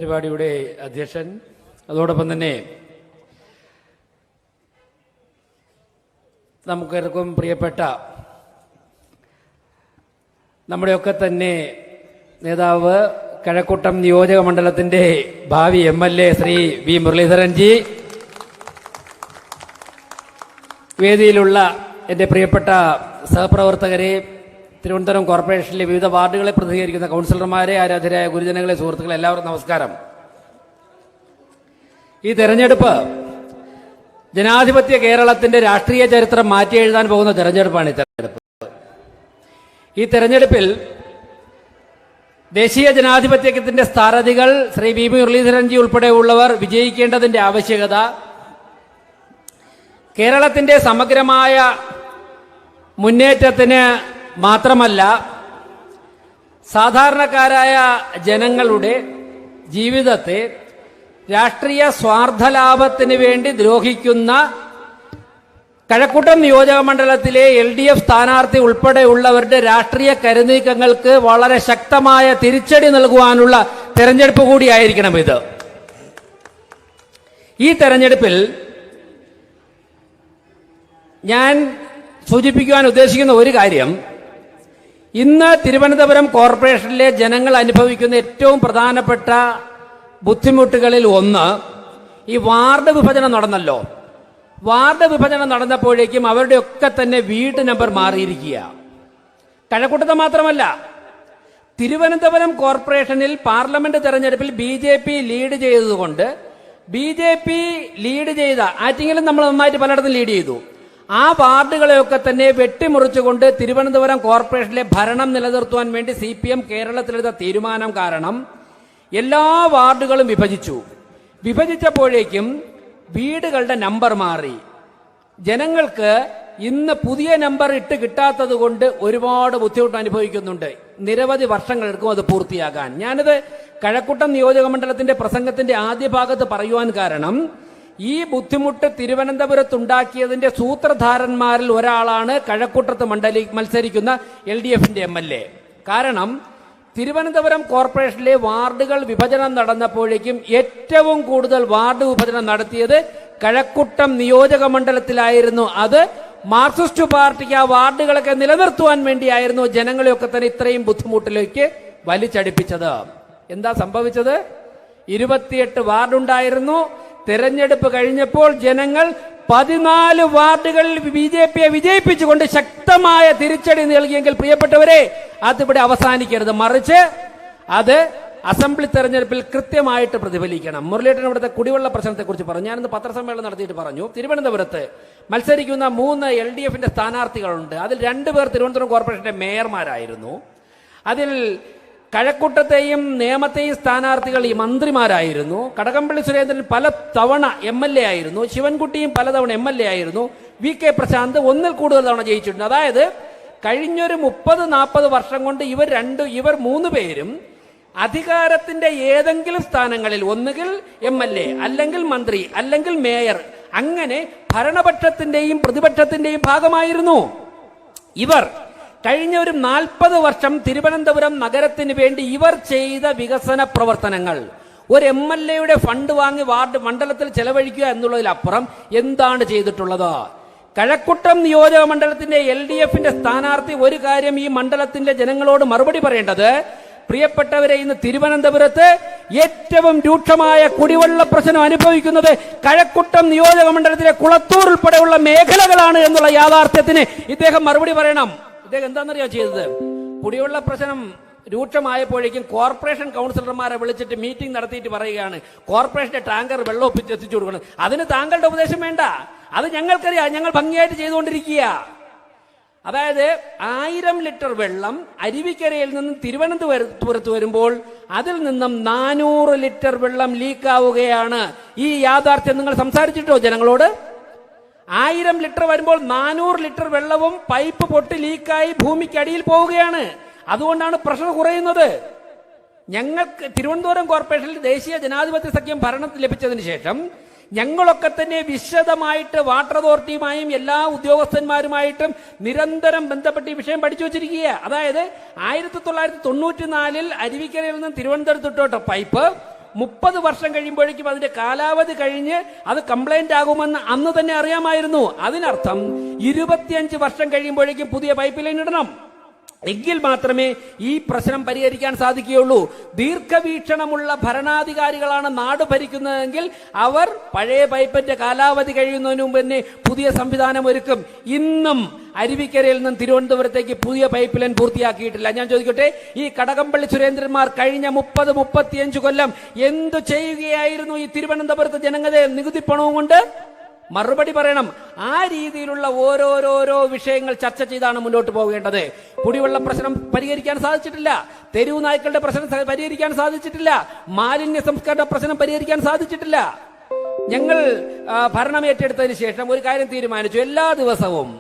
പരിപാടിയുടെ അധ്യക്ഷൻ, അതോടൊപ്പം തന്നെ നമുക്കേവർക്കും പ്രിയപ്പെട്ട നമ്മുടെയൊക്കെ തന്നെ നേതാവ്, കഴക്കൂട്ടം നിയോജക മണ്ഡലത്തിന്റെ ഭാവി MLA ശ്രീ വി മുരളീധരൻജി, വേദിയിലുള്ള എൻ്റെ പ്രിയപ്പെട്ട സഹപ്രവർത്തകരെ, തിരുവനന്തപുരം കോർപ്പറേഷനിലെ വിവിധ വാർഡുകളെ പ്രതിനിധീകരിക്കുന്ന കൗൺസിലർമാരെ, ആരാധരായ ഗുരുജനങ്ങളെ, സുഹൃത്തുക്കളെ, എല്ലാവർക്കും നമസ്കാരം. ഈ തെരഞ്ഞെടുപ്പ് ജനാധിപത്യ കേരളത്തിന്റെ രാഷ്ട്രീയ ചരിത്രം മാറ്റി എഴുതാൻ പോകുന്ന തെരഞ്ഞെടുപ്പാണ്. ഈ തെരഞ്ഞെടുപ്പിൽ ദേശീയ ജനാധിപത്യത്തിന്റെ സ്ഥാനാർത്ഥികൾ ശ്രീ വി മുരളീധരൻജി ഉൾപ്പെടെയുള്ളവർ വിജയിക്കേണ്ടതിന്റെ ആവശ്യകത, കേരളത്തിന്റെ സമഗ്രമായ മുന്നേറ്റത്തിന് മാത്രമല്ല, സാധാരണക്കാരായ ജനങ്ങളുടെ ജീവിതത്തെ രാഷ്ട്രീയ സ്വാർത്ഥലാഭത്തിന് വേണ്ടി ദ്രോഹിക്കുന്ന കഴക്കൂട്ടം നിയോജക മണ്ഡലത്തിലെ LDF സ്ഥാനാർത്ഥി ഉൾപ്പെടെയുള്ളവരുടെ രാഷ്ട്രീയ കരുനീക്കങ്ങൾക്ക് വളരെ ശക്തമായ തിരിച്ചടി നൽകുവാനുള്ള തെരഞ്ഞെടുപ്പ് കൂടിയായിരിക്കണം ഇത്. ഈ തെരഞ്ഞെടുപ്പിൽ ഞാൻ സൂചിപ്പിക്കുവാൻ ഉദ്ദേശിക്കുന്ന ഒരു കാര്യം, ഇന്ന് തിരുവനന്തപുരം കോർപ്പറേഷനിലെ ജനങ്ങൾ അനുഭവിക്കുന്ന ഏറ്റവും പ്രധാനപ്പെട്ട ബുദ്ധിമുട്ടുകളിൽ ഒന്ന്, ഈ വാർഡ് വിഭജനം നടന്നല്ലോ. വാർഡ് വിഭജനം നടന്നപ്പോഴേക്കും അവരുടെയൊക്കെ തന്നെ വീട് നമ്പർ മാറിയിരിക്കുക. കഴക്കൂട്ടത്ത് മാത്രമല്ല, തിരുവനന്തപുരം കോർപ്പറേഷനിൽ പാർലമെന്റ് തെരഞ്ഞെടുപ്പിൽ BJP ലീഡ് ചെയ്തതുകൊണ്ട്, BJP ലീഡ് ചെയ്ത ആറ്റിങ്ങിലും നമ്മൾ നന്നായിട്ട് പലയിടത്തും ലീഡ് ചെയ്തു, ആ വാർഡുകളെയൊക്കെ തന്നെ വെട്ടിമുറിച്ചുകൊണ്ട് തിരുവനന്തപുരം കോർപ്പറേഷനിലെ ഭരണം നിലനിർത്തുവാൻ വേണ്ടി CPM കേരളത്തിലെടുത്ത തീരുമാനം കാരണം എല്ലാ വാർഡുകളും വിഭജിച്ചു. വിഭജിച്ചപ്പോഴേക്കും വീടുകളുടെ നമ്പർ മാറി. ജനങ്ങൾക്ക് ഇന്ന് പുതിയ നമ്പർ ഇട്ട് കിട്ടാത്തത് കൊണ്ട് ഒരുപാട് ബുദ്ധിമുട്ട് അനുഭവിക്കുന്നുണ്ട്. നിരവധി വർഷങ്ങളെടുക്കും അത് പൂർത്തിയാകാൻ. ഞാനിത് കഴക്കൂട്ടം നിയോജക മണ്ഡലത്തിന്റെ പ്രസംഗത്തിന്റെ ആദ്യ ഭാഗത്ത് പറയുവാൻ കാരണം, ഈ ബുദ്ധിമുട്ട് തിരുവനന്തപുരത്തുണ്ടാക്കിയതിന്റെ സൂത്രധാരന്മാരിൽ ഒരാളാണ് കഴക്കൂട്ടത്ത് മത്സരിക്കുന്ന LDFന്റെ MLA. കാരണം തിരുവനന്തപുരം കോർപ്പറേഷനിലെ വാർഡുകൾ വിഭജനം നടന്നപ്പോഴേക്കും ഏറ്റവും കൂടുതൽ വാർഡ് വിഭജനം നടത്തിയത് കഴക്കൂട്ടം നിയോജക മണ്ഡലത്തിലായിരുന്നു. അത് മാർക്സിസ്റ്റ് പാർട്ടിക്ക് ആ വാർഡുകളൊക്കെ നിലനിർത്തുവാൻ വേണ്ടിയായിരുന്നു ജനങ്ങളെയൊക്കെ തന്നെ ഇത്രയും ബുദ്ധിമുട്ടിലേക്ക് വലിച്ചടിപ്പിച്ചത്. എന്താ സംഭവിച്ചത്? 28 വാർഡുണ്ടായിരുന്നു. തെരഞ്ഞെടുപ്പ് കഴിഞ്ഞപ്പോൾ ജനങ്ങൾ 14 വാർഡുകളിൽ BJPയെ വിജയിപ്പിച്ചുകൊണ്ട് ശക്തമായ തിരിച്ചടി നൽകിയെങ്കിൽ, പ്രിയപ്പെട്ടവരെ, അതിവിടെ അവസാനിക്കരുത്. മറിച്ച് അത് അസംബ്ലി തെരഞ്ഞെടുപ്പിൽ കൃത്യമായിട്ട് പ്രതിഫലിക്കണം. മുരളീധരൻ ഇവിടുത്തെ കുടിവെള്ള പ്രശ്നത്തെക്കുറിച്ച് പറഞ്ഞു. ഞാനിന്ന് പത്രസമ്മേളനം നടത്തിയിട്ട് പറഞ്ഞു, തിരുവനന്തപുരത്ത് മത്സരിക്കുന്ന 3 LDFന്റെ സ്ഥാനാർത്ഥികളുണ്ട്. അതിൽ 2 പേർ തിരുവനന്തപുരം കോർപ്പറേഷന്റെ മേയർമാരായിരുന്നു. അതിൽ കഴക്കൂട്ടത്തെയും നേമത്തെയും സ്ഥാനാർത്ഥികൾ ഈ മന്ത്രിമാരായിരുന്നു. കടകംപള്ളി സുരേന്ദ്രൻ പല തവണ MLA ആയിരുന്നു. ശിവൻകുട്ടിയും പലതവണ MLA ആയിരുന്നു. VK പ്രശാന്ത് ഒന്നിൽ കൂടുതൽ തവണ ജയിച്ചിട്ടുണ്ട്. അതായത് കഴിഞ്ഞൊരു 30-40 വർഷം കൊണ്ട് ഇവർ 3 പേരും അധികാരത്തിന്റെ ഏതെങ്കിലും സ്ഥാനങ്ങളിൽ ഒന്നുകിൽ MLA, അല്ലെങ്കിൽ മന്ത്രി, അല്ലെങ്കിൽ മേയർ, അങ്ങനെ ഭരണപക്ഷത്തിന്റെയും പ്രതിപക്ഷത്തിന്റെയും ഭാഗമായിരുന്നു ഇവർ. കഴിഞ്ഞ ഒരു 40 വർഷം തിരുവനന്തപുരം നഗരത്തിന് വേണ്ടി ഇവർ ചെയ്ത വികസന പ്രവർത്തനങ്ങൾ, ഒരു MLAയുടെ ഫണ്ട് വാങ്ങി വാർഡ് മണ്ഡലത്തിൽ ചെലവഴിക്കുക എന്നുള്ളതിലപ്പുറം എന്താണ് ചെയ്തിട്ടുള്ളത്? കഴക്കൂട്ടം നിയോജക മണ്ഡലത്തിന്റെ LDFന്റെ സ്ഥാനാർത്ഥി ഒരു കാര്യം ഈ മണ്ഡലത്തിന്റെ ജനങ്ങളോട് മറുപടി പറയേണ്ടത്, പ്രിയപ്പെട്ടവരെ, ഇന്ന് തിരുവനന്തപുരത്ത് ഏറ്റവും രൂക്ഷമായ കുടിവെള്ള പ്രശ്നം അനുഭവിക്കുന്നത് കഴക്കൂട്ടം നിയോജക മണ്ഡലത്തിലെ കുളത്തൂർ ഉൾപ്പെടെയുള്ള മേഖലകളാണ് എന്നുള്ള യാഥാർത്ഥ്യത്തിന് ഇദ്ദേഹം മറുപടി പറയണം. ഇദ്ദേഹം എന്താണെന്നറിയോ ചെയ്തത്? കുടിവെള്ള പ്രശ്നം രൂക്ഷമായപ്പോഴേക്കും കോർപ്പറേഷൻ കൗൺസിലർമാരെ വിളിച്ചിട്ട് മീറ്റിംഗ് നടത്തിയിട്ട് പറയുകയാണ്, കോർപ്പറേഷന്റെ ടാങ്കർ വെള്ളം ഒപ്പിച്ചെത്തിച്ചു കൊടുക്കണം. അതിന് താങ്കളുടെ ഉപദേശം വേണ്ട, അത് ഞങ്ങൾക്കറിയാം, ഞങ്ങൾ ഭംഗിയായിട്ട് ചെയ്തുകൊണ്ടിരിക്കുക. അതായത് 1000 ലിറ്റർ വെള്ളം അരുവിക്കരയിൽ നിന്നും തിരുവനന്തപുരത്ത് വരുമ്പോൾ അതിൽ നിന്നും 400 ലിറ്റർ വെള്ളം ലീക്കാവുകയാണ്. ഈ യാഥാർത്ഥ്യം നിങ്ങൾ സംസാരിച്ചിട്ടോ ജനങ്ങളോട്? 1000 ലിറ്റർ വരുമ്പോൾ 400 ലിറ്റർ വെള്ളവും പൈപ്പ് പൊട്ടി ലീക്കായി ഭൂമിക്കടിയിൽ പോവുകയാണ്. അതുകൊണ്ടാണ് പ്രഷർ കുറയുന്നത്. ഞങ്ങൾക്ക് തിരുവനന്തപുരം കോർപ്പറേഷനിൽ ദേശീയ ജനാധിപത്യ സഖ്യം ഭരണം ലഭിച്ചതിന് ശേഷം ഞങ്ങളൊക്കെ തന്നെ വിശദമായിട്ട് വാട്ടർ അതോറിറ്റിയുമായും എല്ലാ ഉദ്യോഗസ്ഥന്മാരുമായിട്ടും നിരന്തരം ബന്ധപ്പെട്ട് ഈ വിഷയം പഠിച്ചു വച്ചിരിക്കുക. അതായത് 1994 അരുവിക്കരയിൽ നിന്ന് തിരുവനന്തപുരത്തോട്ട് പൈപ്പ്, 30 വർഷം കഴിയുമ്പോഴേക്കും അതിന്റെ കാലാവധി കഴിഞ്ഞ് അത് കംപ്ലൈന്റ് ആകുമെന്ന് അന്ന് തന്നെ അറിയാമായിരുന്നു. അതിനർത്ഥം 25 വർഷം കഴിയുമ്പോഴേക്കും പുതിയ പൈപ്പ് ലൈൻ ഇടണം. എങ്കിൽ മാത്രമേ ഈ പ്രശ്നം പരിഹരിക്കാൻ സാധിക്കുകയുള്ളൂ. ദീർഘവീക്ഷണമുള്ള ഭരണാധികാരികളാണ് നാട് ഭരിക്കുന്നതെങ്കിൽ അവർ പഴയ പൈപ്പിന്റെ കാലാവധി കഴിയുന്നതിന് മുമ്പ് തന്നെ പുതിയ സംവിധാനം ഒരുക്കും. ഇന്നും അരുവിക്കരയിൽ നിന്നും തിരുവനന്തപുരത്തേക്ക് പുതിയ പൈപ്പ് ലൈൻ പൂർത്തിയാക്കിയിട്ടില്ല. ഞാൻ ചോദിക്കട്ടെ, ഈ കടകംപള്ളി സുരേന്ദ്രന്മാർ കഴിഞ്ഞ 30-35 കൊല്ലം എന്തു ചെയ്യുകയായിരുന്നു ഈ തിരുവനന്തപുരത്ത് ജനങ്ങളുടെ നികുതി പണവും കൊണ്ട്? മറുപടി പറയണം. ആ രീതിയിലുള്ള ഓരോരോ വിഷയങ്ങൾ ചർച്ച ചെയ്താണ് മുന്നോട്ട് പോകേണ്ടത്. കുടിവെള്ള പ്രശ്നം പരിഹരിക്കാൻ സാധിച്ചിട്ടില്ല, തെരുവ് നായ്ക്കളുടെ പ്രശ്നം പരിഹരിക്കാൻ സാധിച്ചിട്ടില്ല, മാലിന്യ സംസ്കരണ പ്രശ്നം പരിഹരിക്കാൻ സാധിച്ചിട്ടില്ല. ഞങ്ങൾ ഭരണം ഏറ്റെടുത്തതിന് ശേഷം ഒരു കാര്യം തീരുമാനിച്ചു. എല്ലാ ദിവസവും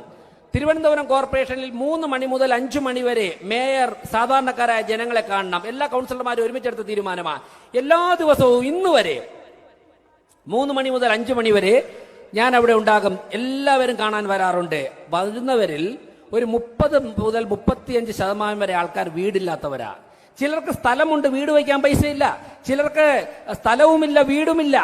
തിരുവനന്തപുരം കോർപ്പറേഷനിൽ 3 മണി മുതൽ 5 മണി വരെ മേയർ സാധാരണക്കാരായ ജനങ്ങളെ കാണണം. എല്ലാ കൗൺസിലർമാരും ഒരുമിച്ചെടുത്ത തീരുമാനമാണ്. എല്ലാ ദിവസവും ഇന്ന് വരെ 3 മണി മുതൽ 5 മണി വരെ ഞാൻ അവിടെ ഉണ്ടാകും. എല്ലാവരും കാണാൻ വരാറുണ്ട്. വരുന്നവരിൽ ഒരു 30 മുതൽ 35% വരെ ആൾക്കാർ വീടില്ലാത്തവരാ. ചിലർക്ക് സ്ഥലമുണ്ട്, വീട് വയ്ക്കാൻ പൈസയില്ല. ചിലർക്ക് സ്ഥലവുമില്ല, വീടുമില്ല.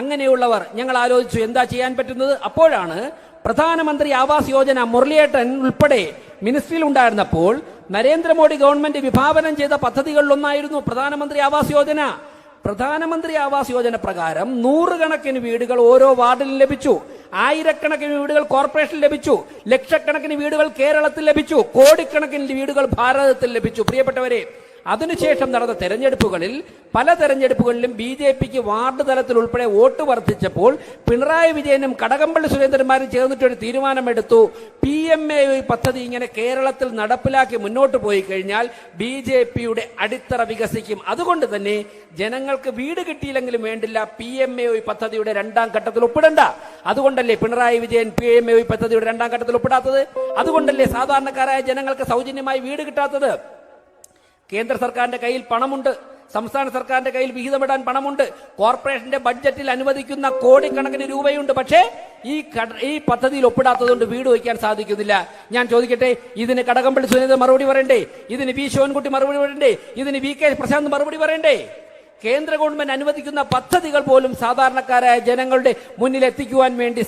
അങ്ങനെയുള്ളവർ ഞങ്ങൾ ആലോചിച്ചു എന്താ ചെയ്യാൻ പറ്റുന്നത്. അപ്പോഴാണ് പ്രധാനമന്ത്രി ആവാസ് യോജന മുരളിയേട്ടൻ ഉൾപ്പെടെ മിനിസ്ട്രിയിൽ ഉണ്ടായിരുന്നപ്പോൾ നരേന്ദ്രമോദി ഗവൺമെന്റ് വിഭാവനം ചെയ്ത പദ്ധതികളിലൊന്നായിരുന്നു പ്രധാനമന്ത്രി ആവാസ് യോജന. പ്രധാനമന്ത്രി ആവാസ് യോജന പ്രകാരം 100 കണക്കിന് വീടുകൾ ഓരോ വാർഡിലും ലഭിച്ചു. 1000കണക്കിന് വീടുകൾ കോർപ്പറേഷനിൽ ലഭിച്ചു. ലക്ഷക്കണക്കിന് വീടുകൾ കേരളത്തിൽ ലഭിച്ചു. കോടിക്കണക്കിന് വീടുകൾ ഭാരതത്തിൽ ലഭിച്ചു. പ്രിയപ്പെട്ടവരെ, അതിനുശേഷം നടന്ന തെരഞ്ഞെടുപ്പുകളിൽ പല തെരഞ്ഞെടുപ്പുകളിലും BJPക്ക് വാർഡ് തലത്തിൽ ഉൾപ്പെടെ വോട്ട് വർദ്ധിച്ചപ്പോൾ പിണറായി വിജയനും കടകംപള്ളി സുരേന്ദ്രന്മാരും ചേർന്നിട്ടൊരു തീരുമാനമെടുത്തു. PMAY പദ്ധതി ഇങ്ങനെ കേരളത്തിൽ നടപ്പിലാക്കി മുന്നോട്ട് പോയി കഴിഞ്ഞാൽ BJPയുടെ അടിത്തറ വികസിക്കും. അതുകൊണ്ട് തന്നെ ജനങ്ങൾക്ക് വീട് കിട്ടിയില്ലെങ്കിലും വേണ്ടില്ല, PMAY പദ്ധതിയുടെ 2ാം ഘട്ടത്തിൽ ഒപ്പിടണ്ട. അതുകൊണ്ടല്ലേ പിണറായി വിജയൻ PMAY പദ്ധതിയുടെ 2ാം ഘട്ടത്തിൽ ഒപ്പിടാത്തത്? അതുകൊണ്ടല്ലേ സാധാരണക്കാരായ ജനങ്ങൾക്ക് സൗജന്യമായി വീട് കിട്ടാത്തത്? കേന്ദ്ര സർക്കാരിന്റെ കയ്യിൽ പണമുണ്ട്, സംസ്ഥാന സർക്കാരിന്റെ കയ്യിൽ വിഹിതമിടാൻ പണമുണ്ട്, കോർപ്പറേഷന്റെ ബഡ്ജറ്റിൽ അനുവദിക്കുന്ന കോടിക്കണക്കിന് രൂപയുണ്ട്. പക്ഷേ ഈ പദ്ധതിയിൽ ഒപ്പിടാത്തതുകൊണ്ട് വീട് വയ്ക്കാൻ സാധിക്കുന്നില്ല. ഞാൻ ചോദിക്കട്ടെ, ഇതിന് കടകംപള്ളി സുരേന്ദ്രൻ മറുപടി പറയണ്ടേ? ഇതിന് വി ശിവൻകുട്ടി മറുപടി പറയണ്ടേ? ഇതിന് VK പ്രശാന്ത് മറുപടി പറയണ്ടേ? കേന്ദ്ര ഗവൺമെന്റ് അനുവദിക്കുന്ന പദ്ധതികൾ പോലും സാധാരണക്കാരായ ജനങ്ങളുടെ മുന്നിൽ എത്തിക്കുവാൻ വേണ്ടി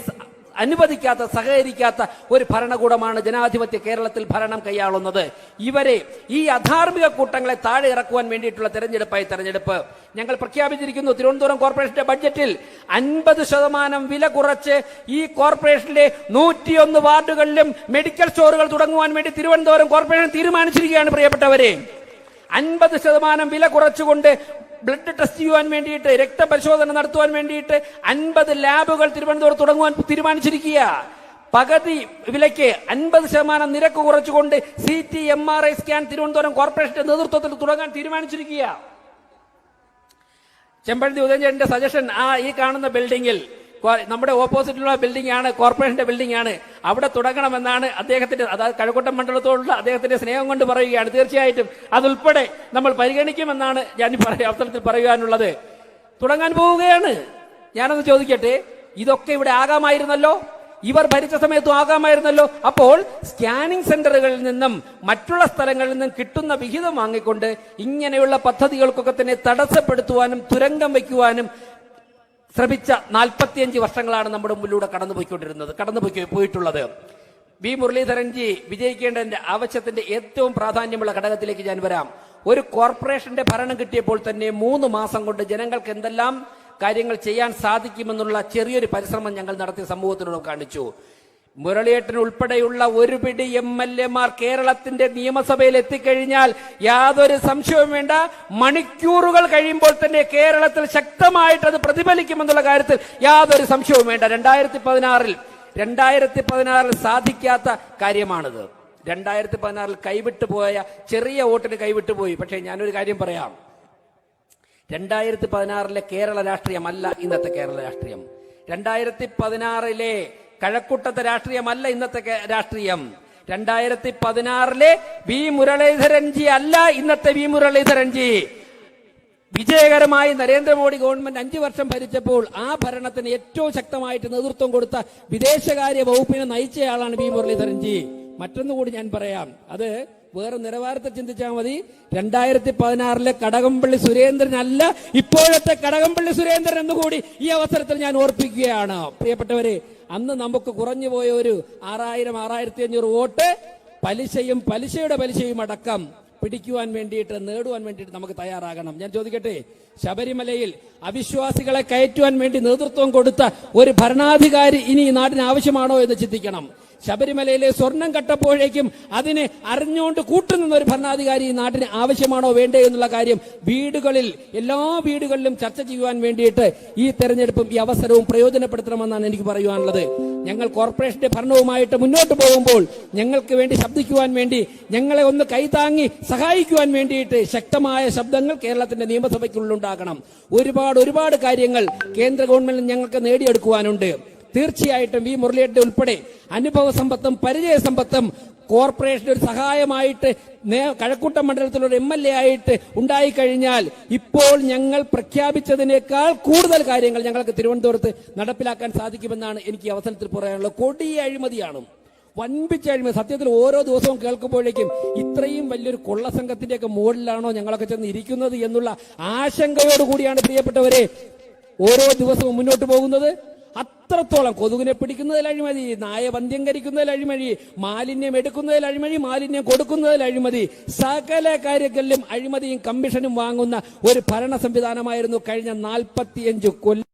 അനുവദിക്കാത്ത, സഹകരിക്കാത്ത ഒരു ഭരണകൂടമാണ് ജനാധിപത്യ കേരളത്തിൽ ഭരണം കൈയാളുന്നത്. ഇവരെ, ഈ അധാർമിക കൂട്ടങ്ങളെ താഴെ ഇറക്കുവാൻ വേണ്ടിയിട്ടുള്ള തെരഞ്ഞെടുപ്പ് ഞങ്ങൾ പ്രഖ്യാപിച്ചിരിക്കുന്നു. തിരുവനന്തപുരം കോർപ്പറേഷന്റെ ബഡ്ജറ്റിൽ 50% വില കുറച്ച് ഈ കോർപ്പറേഷനിലെ 101 വാർഡുകളിലും മെഡിക്കൽ സ്റ്റോറുകൾ തുടങ്ങുവാൻ വേണ്ടി തിരുവനന്തപുരം കോർപ്പറേഷൻ തീരുമാനിച്ചിരിക്കുകയാണ്. പ്രിയപ്പെട്ടവരെ, 50% വില കുറച്ചുകൊണ്ട് ബ്ലഡ് ടെസ്റ്റ് ചെയ്യുവാൻ വേണ്ടിയിട്ട്, രക്തപരിശോധന നടത്തുവാൻ വേണ്ടിയിട്ട് 50 ലാബുകൾ തിരുവനന്തപുരത്ത് തുടങ്ങുവാൻ തീരുമാനിച്ചിരിക്കുക. പകുതി വിലയ്ക്ക് 50% നിരക്ക് കുറച്ചുകൊണ്ട് CT MRI സ്കാൻ തിരുവനന്തപുരം കോർപ്പറേഷന്റെ നേതൃത്വത്തിൽ തുടങ്ങാൻ തീരുമാനിച്ചിരിക്കുക. ചെമ്പഴന്തി ഉദയൻചേട്ടന്റെ സജഷൻ, ഈ കാണുന്ന ബിൽഡിംഗിൽ, നമ്മുടെ ഓപ്പോസിറ്റിലുള്ള ബിൽഡിംഗ് ആണ്, കോർപ്പറേഷന്റെ ബിൽഡിംഗ് ആണ്, അവിടെ തുടങ്ങണമെന്നാണ് അദ്ദേഹത്തിന്റെ, അതായത് കഴക്കൂട്ടം മണ്ഡലത്തോടുള്ള അദ്ദേഹത്തിന്റെ സ്നേഹം കൊണ്ട് പറയുകയാണ്. തീർച്ചയായിട്ടും അതുൾപ്പെടെ നമ്മൾ പരിഗണിക്കുമെന്നാണ് ഞാൻ അവസരത്തിൽ പറയുവാനുള്ളത്. തുടങ്ങാൻ പോവുകയാണ്. ഞാനൊന്ന് ചോദിക്കട്ടെ, ഇതൊക്കെ ഇവിടെ ആകാമായിരുന്നല്ലോ, ഇവർ ഭരിച്ച സമയത്തും ആകാമായിരുന്നല്ലോ. അപ്പോൾ സ്കാനിംഗ് സെന്ററുകളിൽ നിന്നും മറ്റുള്ള സ്ഥലങ്ങളിൽ നിന്നും കിട്ടുന്ന വിഹിതം വാങ്ങിക്കൊണ്ട് ഇങ്ങനെയുള്ള പദ്ധതികൾക്കൊക്കെ തന്നെ തടസ്സപ്പെടുത്തുവാനും തുരങ്കം വയ്ക്കുവാനും ശ്രമിച്ച 45 വർഷങ്ങളാണ് നമ്മുടെ മുന്നിലൂടെ കടന്നുപോയിട്ടുള്ളത്. വി മുരളീധരൻജി വിജയിക്കേണ്ടതിന്റെ ആവശ്യത്തിന്റെ ഏറ്റവും പ്രാധാന്യമുള്ള ഘടകത്തിലേക്ക് ഞാൻ വരാം. ഒരു കോർപ്പറേഷന്റെ ഭരണം കിട്ടിയപ്പോൾ തന്നെ 3 മാസം കൊണ്ട് ജനങ്ങൾക്ക് എന്തെല്ലാം കാര്യങ്ങൾ ചെയ്യാൻ സാധിക്കുമെന്നുള്ള ചെറിയൊരു പരിശ്രമം ഞങ്ങൾ നടത്തിയ സമൂഹത്തിനോട് കാണിച്ചു. മുരളിയേട്ടൻ ഉൾപ്പെടെയുള്ള ഒരു പിടി MLA-മാർ കേരളത്തിന്റെ നിയമസഭയിൽ എത്തിക്കഴിഞ്ഞാൽ യാതൊരു സംശയവും വേണ്ട, മണിക്കൂറുകൾ കഴിയുമ്പോൾ തന്നെ കേരളത്തിൽ ശക്തമായിട്ട് അത് പ്രതിഫലിക്കുമെന്നുള്ള കാര്യത്തിൽ യാതൊരു സംശയവും വേണ്ട. 2016 സാധിക്കാത്ത കാര്യമാണിത്. 2016 കൈവിട്ടു പോയ, ചെറിയ വോട്ടിന് കൈവിട്ടു പോയി. പക്ഷേ ഞാനൊരു കാര്യം പറയാം, 2016 കേരള രാഷ്ട്രീയമല്ല ഇന്നത്തെ കേരള രാഷ്ട്രീയം. 2016 കഴക്കൂട്ടത്തെ രാഷ്ട്രീയമല്ല ഇന്നത്തെ രാഷ്ട്രീയം. 2016 വി മുരളീധരൻജി അല്ല ഇന്നത്തെ വി മുരളീധരൻജി. വിജയകരമായി നരേന്ദ്രമോദി ഗവൺമെന്റ് 5 വർഷം ഭരിച്ചപ്പോൾ ആ ഭരണത്തിന് ഏറ്റവും ശക്തമായിട്ട് നേതൃത്വം കൊടുത്ത വിദേശകാര്യ വകുപ്പിനെ നയിച്ചയാളാണ് വി മുരളീധരൻജി. മറ്റൊന്നുകൂടി ഞാൻ പറയാം, അത് വേറെ നിലവാരത്തെ ചിന്തിച്ചാൽ മതി. 2016 കടകംപള്ളി സുരേന്ദ്രൻ അല്ല ഇപ്പോഴത്തെ കടകംപള്ളി സുരേന്ദ്രൻ എന്നുകൂടി ഈ അവസരത്തിൽ ഞാൻ ഓർപ്പിക്കുകയാണ്. പ്രിയപ്പെട്ടവരെ, അന്ന് നമുക്ക് കുറഞ്ഞുപോയ ഒരു 6000-6500 വോട്ട് പലിശയും പലിശയുടെ പലിശയും അടക്കം പിടിക്കുവാൻ വേണ്ടിയിട്ട്, നേടുവാൻ വേണ്ടിയിട്ട് നമുക്ക് തയ്യാറാകണം. ഞാൻ ചോദിക്കട്ടെ, ശബരിമലയിൽ അവിശ്വാസികളെ കയറ്റുവാൻ വേണ്ടി നേതൃത്വം കൊടുത്ത ഒരു ഭരണാധികാരി ഇനി ഈ നാടിന് ആവശ്യമാണോ എന്ന് ചിന്തിക്കണം. ശബരിമലയിലെ സ്വർണം കട്ടപ്പോഴേക്കും അതിനെ അറിഞ്ഞുകൊണ്ട് കൂട്ടുനിന്ന ഒരു ഭരണാധികാരി ഈ നാട്ടിന് ആവശ്യമാണോ വേണ്ടേ എന്നുള്ള കാര്യം വീടുകളിൽ, എല്ലാ വീടുകളിലും ചർച്ച ചെയ്യുവാൻ വേണ്ടിയിട്ട് ഈ തെരഞ്ഞെടുപ്പും ഈ അവസരവും പ്രയോജനപ്പെടുത്തണമെന്നാണ് എനിക്ക് പറയുവാനുള്ളത്. ഞങ്ങൾ കോർപ്പറേഷന്റെ ഭരണവുമായിട്ട് മുന്നോട്ട് പോകുമ്പോൾ ഞങ്ങൾക്ക് വേണ്ടി ശബ്ദിക്കുവാൻ വേണ്ടി, ഞങ്ങളെ ഒന്ന് കൈതാങ്ങി സഹായിക്കുവാൻ വേണ്ടിയിട്ട് ശക്തമായ ശബ്ദങ്ങൾ കേരളത്തിന്റെ നിയമസഭയ്ക്കുള്ളുണ്ടാകണം. ഒരുപാട് കാര്യങ്ങൾ കേന്ദ്ര ഗവൺമെന്റിൽ ഞങ്ങൾക്ക് നേടിയെടുക്കുവാനുണ്ട്. തീർച്ചയായിട്ടും വി മുരളിയുടെ ഉൾപ്പെടെ അനുഭവ സമ്പത്തും പരിചയ സമ്പത്തും കോർപ്പറേഷൻ ഒരു സഹായമായിട്ട് കഴക്കൂട്ടം മണ്ഡലത്തിലൊരു MLA ആയിട്ട് ഉണ്ടായിക്കഴിഞ്ഞാൽ ഇപ്പോൾ ഞങ്ങൾ പ്രഖ്യാപിച്ചതിനേക്കാൾ കൂടുതൽ കാര്യങ്ങൾ ഞങ്ങൾക്ക് തിരുവനന്തപുരത്ത് നടപ്പിലാക്കാൻ സാധിക്കുമെന്നാണ് എനിക്ക് ഈ അവസരത്തിൽ പറയാനുള്ളത്. കൊടിയ അഴിമതിയാണ്, വൻപിച്ച അഴിമതി. സത്യത്തിൽ ഓരോ ദിവസവും കേൾക്കുമ്പോഴേക്കും ഇത്രയും വലിയൊരു കൊള്ളസംഘത്തിന്റെയൊക്കെ മുകളിലാണോ ഞങ്ങളൊക്കെ ചെന്ന് ഇരിക്കുന്നത് എന്നുള്ള ആശങ്കയോടുകൂടിയാണ് പ്രിയപ്പെട്ടവരെ ഓരോ ദിവസവും മുന്നോട്ട് പോകുന്നത്. അത്രത്തോളം കൊതുകിനെ പിടിക്കുന്നതിൽ അഴിമതി, നായ വന്ധ്യംകരിക്കുന്നതിൽ അഴിമതി, മാലിന്യം എടുക്കുന്നതിൽ അഴിമതി, മാലിന്യം കൊടുക്കുന്നതിൽ അഴിമതി, സകല കാര്യങ്ങളിലും അഴിമതിയും കമ്മീഷനും വാങ്ങുന്ന ഒരു ഭരണ സംവിധാനമായിരുന്നു കഴിഞ്ഞ 45 കൊല്ലം.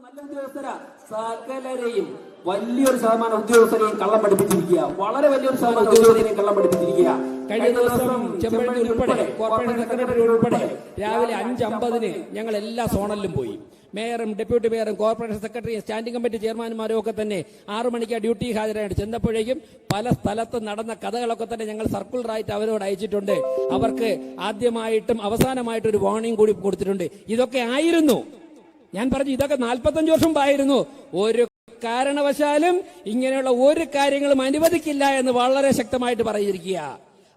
നല്ല ഉദ്യോഗസ്ഥരാ, സകലരെയും വലിയൊരു ശതമാനം ഉദ്യോഗസ്ഥരെയും കള്ളം പഠിപ്പിച്ചിരിക്കുക, വളരെ വലിയൊരു ശതമാനം ഉദ്യോഗസ്ഥരെയും കള്ളം പഠിപ്പിച്ചിരിക്കുക. കഴിഞ്ഞ ദിവസം ചെമ്പഴന്തി ഉൾപ്പെടെ കോർപ്പറേഷൻ സെക്രട്ടറി ഉൾപ്പെടെ രാവിലെ 5:50 ഞങ്ങൾ എല്ലാ സോണലിലും പോയി. മേയറും ഡെപ്യൂട്ടി മേയറും കോർപ്പറേഷൻ സെക്രട്ടറിയും സ്റ്റാൻഡിംഗ് കമ്മിറ്റി ചെയർമാൻമാരും ഒക്കെ തന്നെ 6 മണിക്ക് ഡ്യൂട്ടി ഹാജരായിട്ട് ചെന്നപ്പോഴേക്കും പല സ്ഥലത്ത് നടന്ന കഥകളൊക്കെ തന്നെ ഞങ്ങൾ സർക്കുലറായിട്ട് അവരോട് അയച്ചിട്ടുണ്ട്. അവർക്ക് ആദ്യമായിട്ടും അവസാനമായിട്ടും ഒരു വാർണിംഗ് കൂടി കൊടുത്തിട്ടുണ്ട്. ഇതൊക്കെ ആയിരുന്നു, ഞാൻ പറഞ്ഞു, ഇതൊക്കെ 45 വർഷം മുമ്പായിരുന്നു. ഒരു കാരണവശാലും ഇങ്ങനെയുള്ള ഒരു കാര്യങ്ങളും അനുവദിക്കില്ല എന്ന് വളരെ ശക്തമായിട്ട് പറഞ്ഞിരിക്കുക.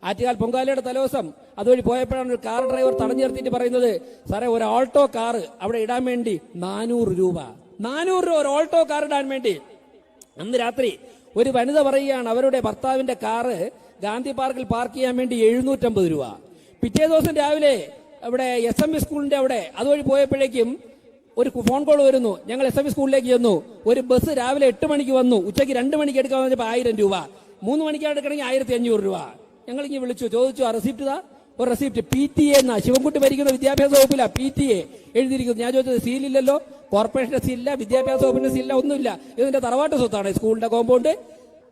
ആറ്റുകാൽ പൊങ്കാലയുടെ തലേദിവസം അതുവഴി പോയപ്പോഴാണ് ഒരു കാർ ഡ്രൈവർ തടഞ്ഞു നിർത്തിയിട്ട് പറയുന്നത്, സാറേ ഒരു ഓൾട്ടോ കാർ അവിടെ ഇടാൻ വേണ്ടി 400 രൂപ ഒരു ഓൾട്ടോ കാർ ഇടാൻ വേണ്ടി. അന്ന് രാത്രി ഒരു വനിത പറയുകയാണ് അവരുടെ ഭർത്താവിന്റെ കാറ് ഗാന്ധി പാർക്കിൽ പാർക്ക് ചെയ്യാൻ വേണ്ടി 750 രൂപ. പിറ്റേ ദിവസം രാവിലെ അവിടെ SMV സ്കൂളിന്റെ അവിടെ അതുവഴി പോയപ്പോഴേക്കും ഒരു ഫോൺ കോൾ വരുന്നു, ഞങ്ങൾ SMV സ്കൂളിലേക്ക് ചെന്നു. ഒരു ബസ് രാവിലെ 8 മണിക്ക് വന്നു, ഉച്ചയ്ക്ക് 2 മണിക്ക് എടുക്കാൻ വന്നപ്പോൾ 1000 രൂപ, 3 മണിക്കാണ് എടുക്കണമെങ്കിൽ 1500 രൂപ. ഞങ്ങളിങ്ങനെ വിളിച്ചു, ചോദിച്ചു, ആ റെസിപ്റ്റ് താ. ഒരു റെസിപ്റ്റ് PTA എന്നാ, ശിവൻകുട്ടി ഭരിക്കുന്ന വിദ്യാഭ്യാസ വകുപ്പില്ല, PTA എഴുതിയിരിക്കുന്നു. ഞാൻ ചോദിച്ചത് സീലില്ലല്ലോ, കോർപ്പറേഷന്റെ സീലില്ല, വിദ്യാഭ്യാസ വകുപ്പിന്റെ സീലില്ല, ഒന്നുമില്ല. ഇതിന്റെ തറവാട്ട് സ്വത്താണ് സ്കൂളിന്റെ കോമ്പൗണ്ട്.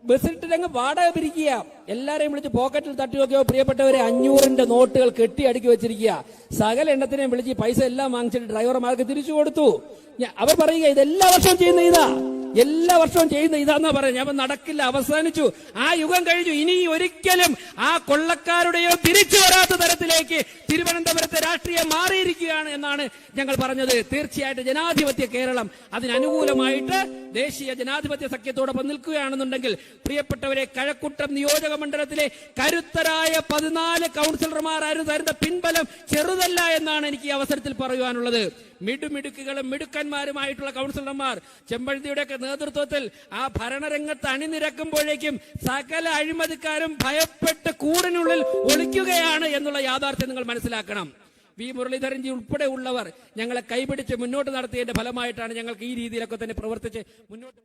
ബസ്സിട്ടങ്ങ് വാടക പിരിക്കുക. എല്ലാരെയും വിളിച്ച് പോക്കറ്റിൽ തട്ടി നോക്കിയോ പ്രിയപ്പെട്ടവരെ 500ന്റെ നോട്ടുകൾ കെട്ടി അടുക്കി വെച്ചിരിക്കുക. സകല എണ്ണത്തിനെയും വിളിച്ച് പൈസ എല്ലാം വാങ്ങിച്ചിട്ട് ഡ്രൈവർമാർക്ക് തിരിച്ചു കൊടുത്തു. അവർ പറയുക ഇതെല്ലാ വർഷവും ചെയ്യുന്ന ഇതാന്നാ പറയാം. ഞാൻ നടക്കില്ല, അവസാനിച്ചു, ആ യുഗം കഴിഞ്ഞു. ഇനി ഒരിക്കലും ആ കൊള്ളക്കാരുടെയോ തിരിച്ചു വരാത്ത തരത്തിലേക്ക് തിരുവനന്തപുരത്തെ രാഷ്ട്രീയം മാറിയിരിക്കുകയാണ് എന്നാണ് ഞങ്ങൾ പറഞ്ഞത്. തീർച്ചയായിട്ടും ജനാധിപത്യ കേരളം അതിനനുകൂലമായിട്ട് ദേശീയ ജനാധിപത്യ സഖ്യത്തോടൊപ്പം നിൽക്കുകയാണെന്നുണ്ടെങ്കിൽ പ്രിയപ്പെട്ടവരെ, കഴക്കൂട്ടം നിയോജക മണ്ഡലത്തിലെ കരുത്തരായ 14 കൗൺസിലർമാരും തരുന്ന പിൻബലം ചെറുതല്ല എന്നാണ് എനിക്ക് ഈ അവസരത്തിൽ പറയുവാനുള്ളത്. മിടുമിടുക്കുകളും മിടുക്കന്മാരുമായിട്ടുള്ള കൗൺസിലർമാർ ചെമ്പഴന്തിയുടെയൊക്കെ നേതൃത്വത്തിൽ ആ ഭരണരംഗത്ത് അണിനിരക്കുമ്പോഴേക്കും സകല അഴിമതിക്കാരും ഭയപ്പെട്ട് കൂടിനുള്ളിൽ ഒളിക്കുകയാണ് എന്നുള്ള യാഥാർത്ഥ്യം നിങ്ങൾ മനസ്സിലാക്കണം. വി മുരളീധരൻജി ഉൾപ്പെടെ ഉള്ളവർ ഞങ്ങളെ കൈപിടിച്ച് മുന്നോട്ട് നടത്തിയതിന്റെ ഫലമായിട്ടാണ് ഞങ്ങൾക്ക് ഈ രീതിയിലൊക്കെ തന്നെ പ്രവർത്തിച്ച് മുന്നോട്ട്.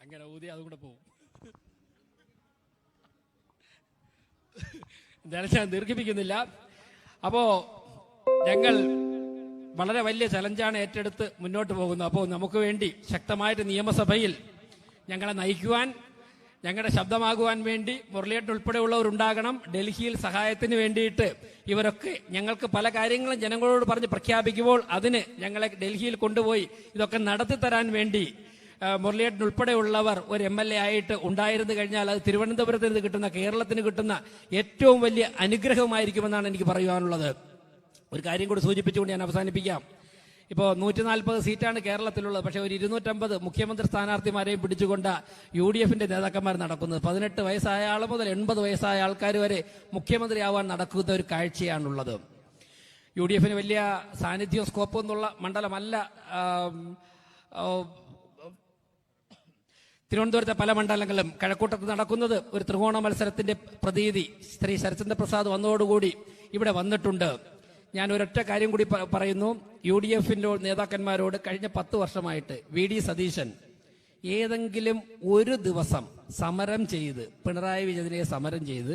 അങ്ങനെ ഊതി അതും കൂടെ പോകും. എന്തായാലും ഞാൻ ദീർഘിപ്പിക്കുന്നില്ല. അപ്പോ ഞങ്ങൾ വളരെ വലിയ ചലഞ്ചാണ് ഏറ്റെടുത്ത് മുന്നോട്ട് പോകുന്നത്. അപ്പോൾ നമുക്ക് വേണ്ടി ശക്തമായിട്ട് നിയമസഭയിൽ ഞങ്ങളെ നയിക്കുവാൻ, ഞങ്ങളുടെ ശബ്ദമാകുവാൻ വേണ്ടി മുരളിയേട്ടൻ ഉൾപ്പെടെയുള്ളവരുണ്ടാകണം. ഡൽഹിയിൽ സഹായത്തിന് വേണ്ടിയിട്ട് ഇവരൊക്കെ ഞങ്ങൾക്ക് പല കാര്യങ്ങളും ജനങ്ങളോട് പറഞ്ഞ് പ്രഖ്യാപിക്കുമ്പോൾ അതിന് ഞങ്ങളെ ഡൽഹിയിൽ കൊണ്ടുപോയി ഇതൊക്കെ നടത്തി തരാൻ വേണ്ടി മുരളിയേട്ടൻ ഉൾപ്പെടെയുള്ളവർ ഒരു MLA ആയിട്ട് ഉണ്ടായിരുന്നു കഴിഞ്ഞാൽ അത് തിരുവനന്തപുരത്ത് നിന്ന് കിട്ടുന്ന, കേരളത്തിന് കിട്ടുന്ന ഏറ്റവും വലിയ അനുഗ്രഹമായിരിക്കുമെന്നാണ് എനിക്ക് പറയുവാനുള്ളത്. ഒരു കാര്യം കൂടി സൂചിപ്പിച്ചുകൊണ്ട് ഞാൻ അവസാനിപ്പിക്കാം. ഇപ്പോൾ 140 സീറ്റാണ് കേരളത്തിലുള്ളത്. പക്ഷേ ഒരു 250 മുഖ്യമന്ത്രി സ്ഥാനാർത്ഥിമാരെയും പിടിച്ചുകൊണ്ട് UDFന്റെ നേതാക്കന്മാർ നടക്കുന്നത്. 18 വയസ്സായ ആൾ മുതൽ 80 വയസ്സായ ആൾക്കാർ വരെ മുഖ്യമന്ത്രിയാവാൻ നടക്കുന്ന ഒരു കാഴ്ചയാണുള്ളത്. UDFന് വലിയ സാന്നിധ്യവും സ്കോപ്പും എന്നുള്ള മണ്ഡലമല്ല തിരുവനന്തപുരത്തെ പല മണ്ഡലങ്ങളും. കഴക്കൂട്ടത്ത് നടക്കുന്നത് ഒരു ത്രികോണ മത്സരത്തിന്റെ പ്രതീതി ശ്രീ ശരത്ചന്ദ്ര പ്രസാദ് വന്നതോടുകൂടി ഇവിടെ വന്നിട്ടുണ്ട്. ഞാൻ ഒരൊറ്റ കാര്യം കൂടി പറയുന്നു. UDFന്റെ നേതാക്കന്മാരോട് കഴിഞ്ഞ 10 വർഷമായിട്ട് VD സതീശൻ ഏതെങ്കിലും ഒരു ദിവസം സമരം ചെയ്ത്, പിണറായി വിജയനെ സമരം ചെയ്ത്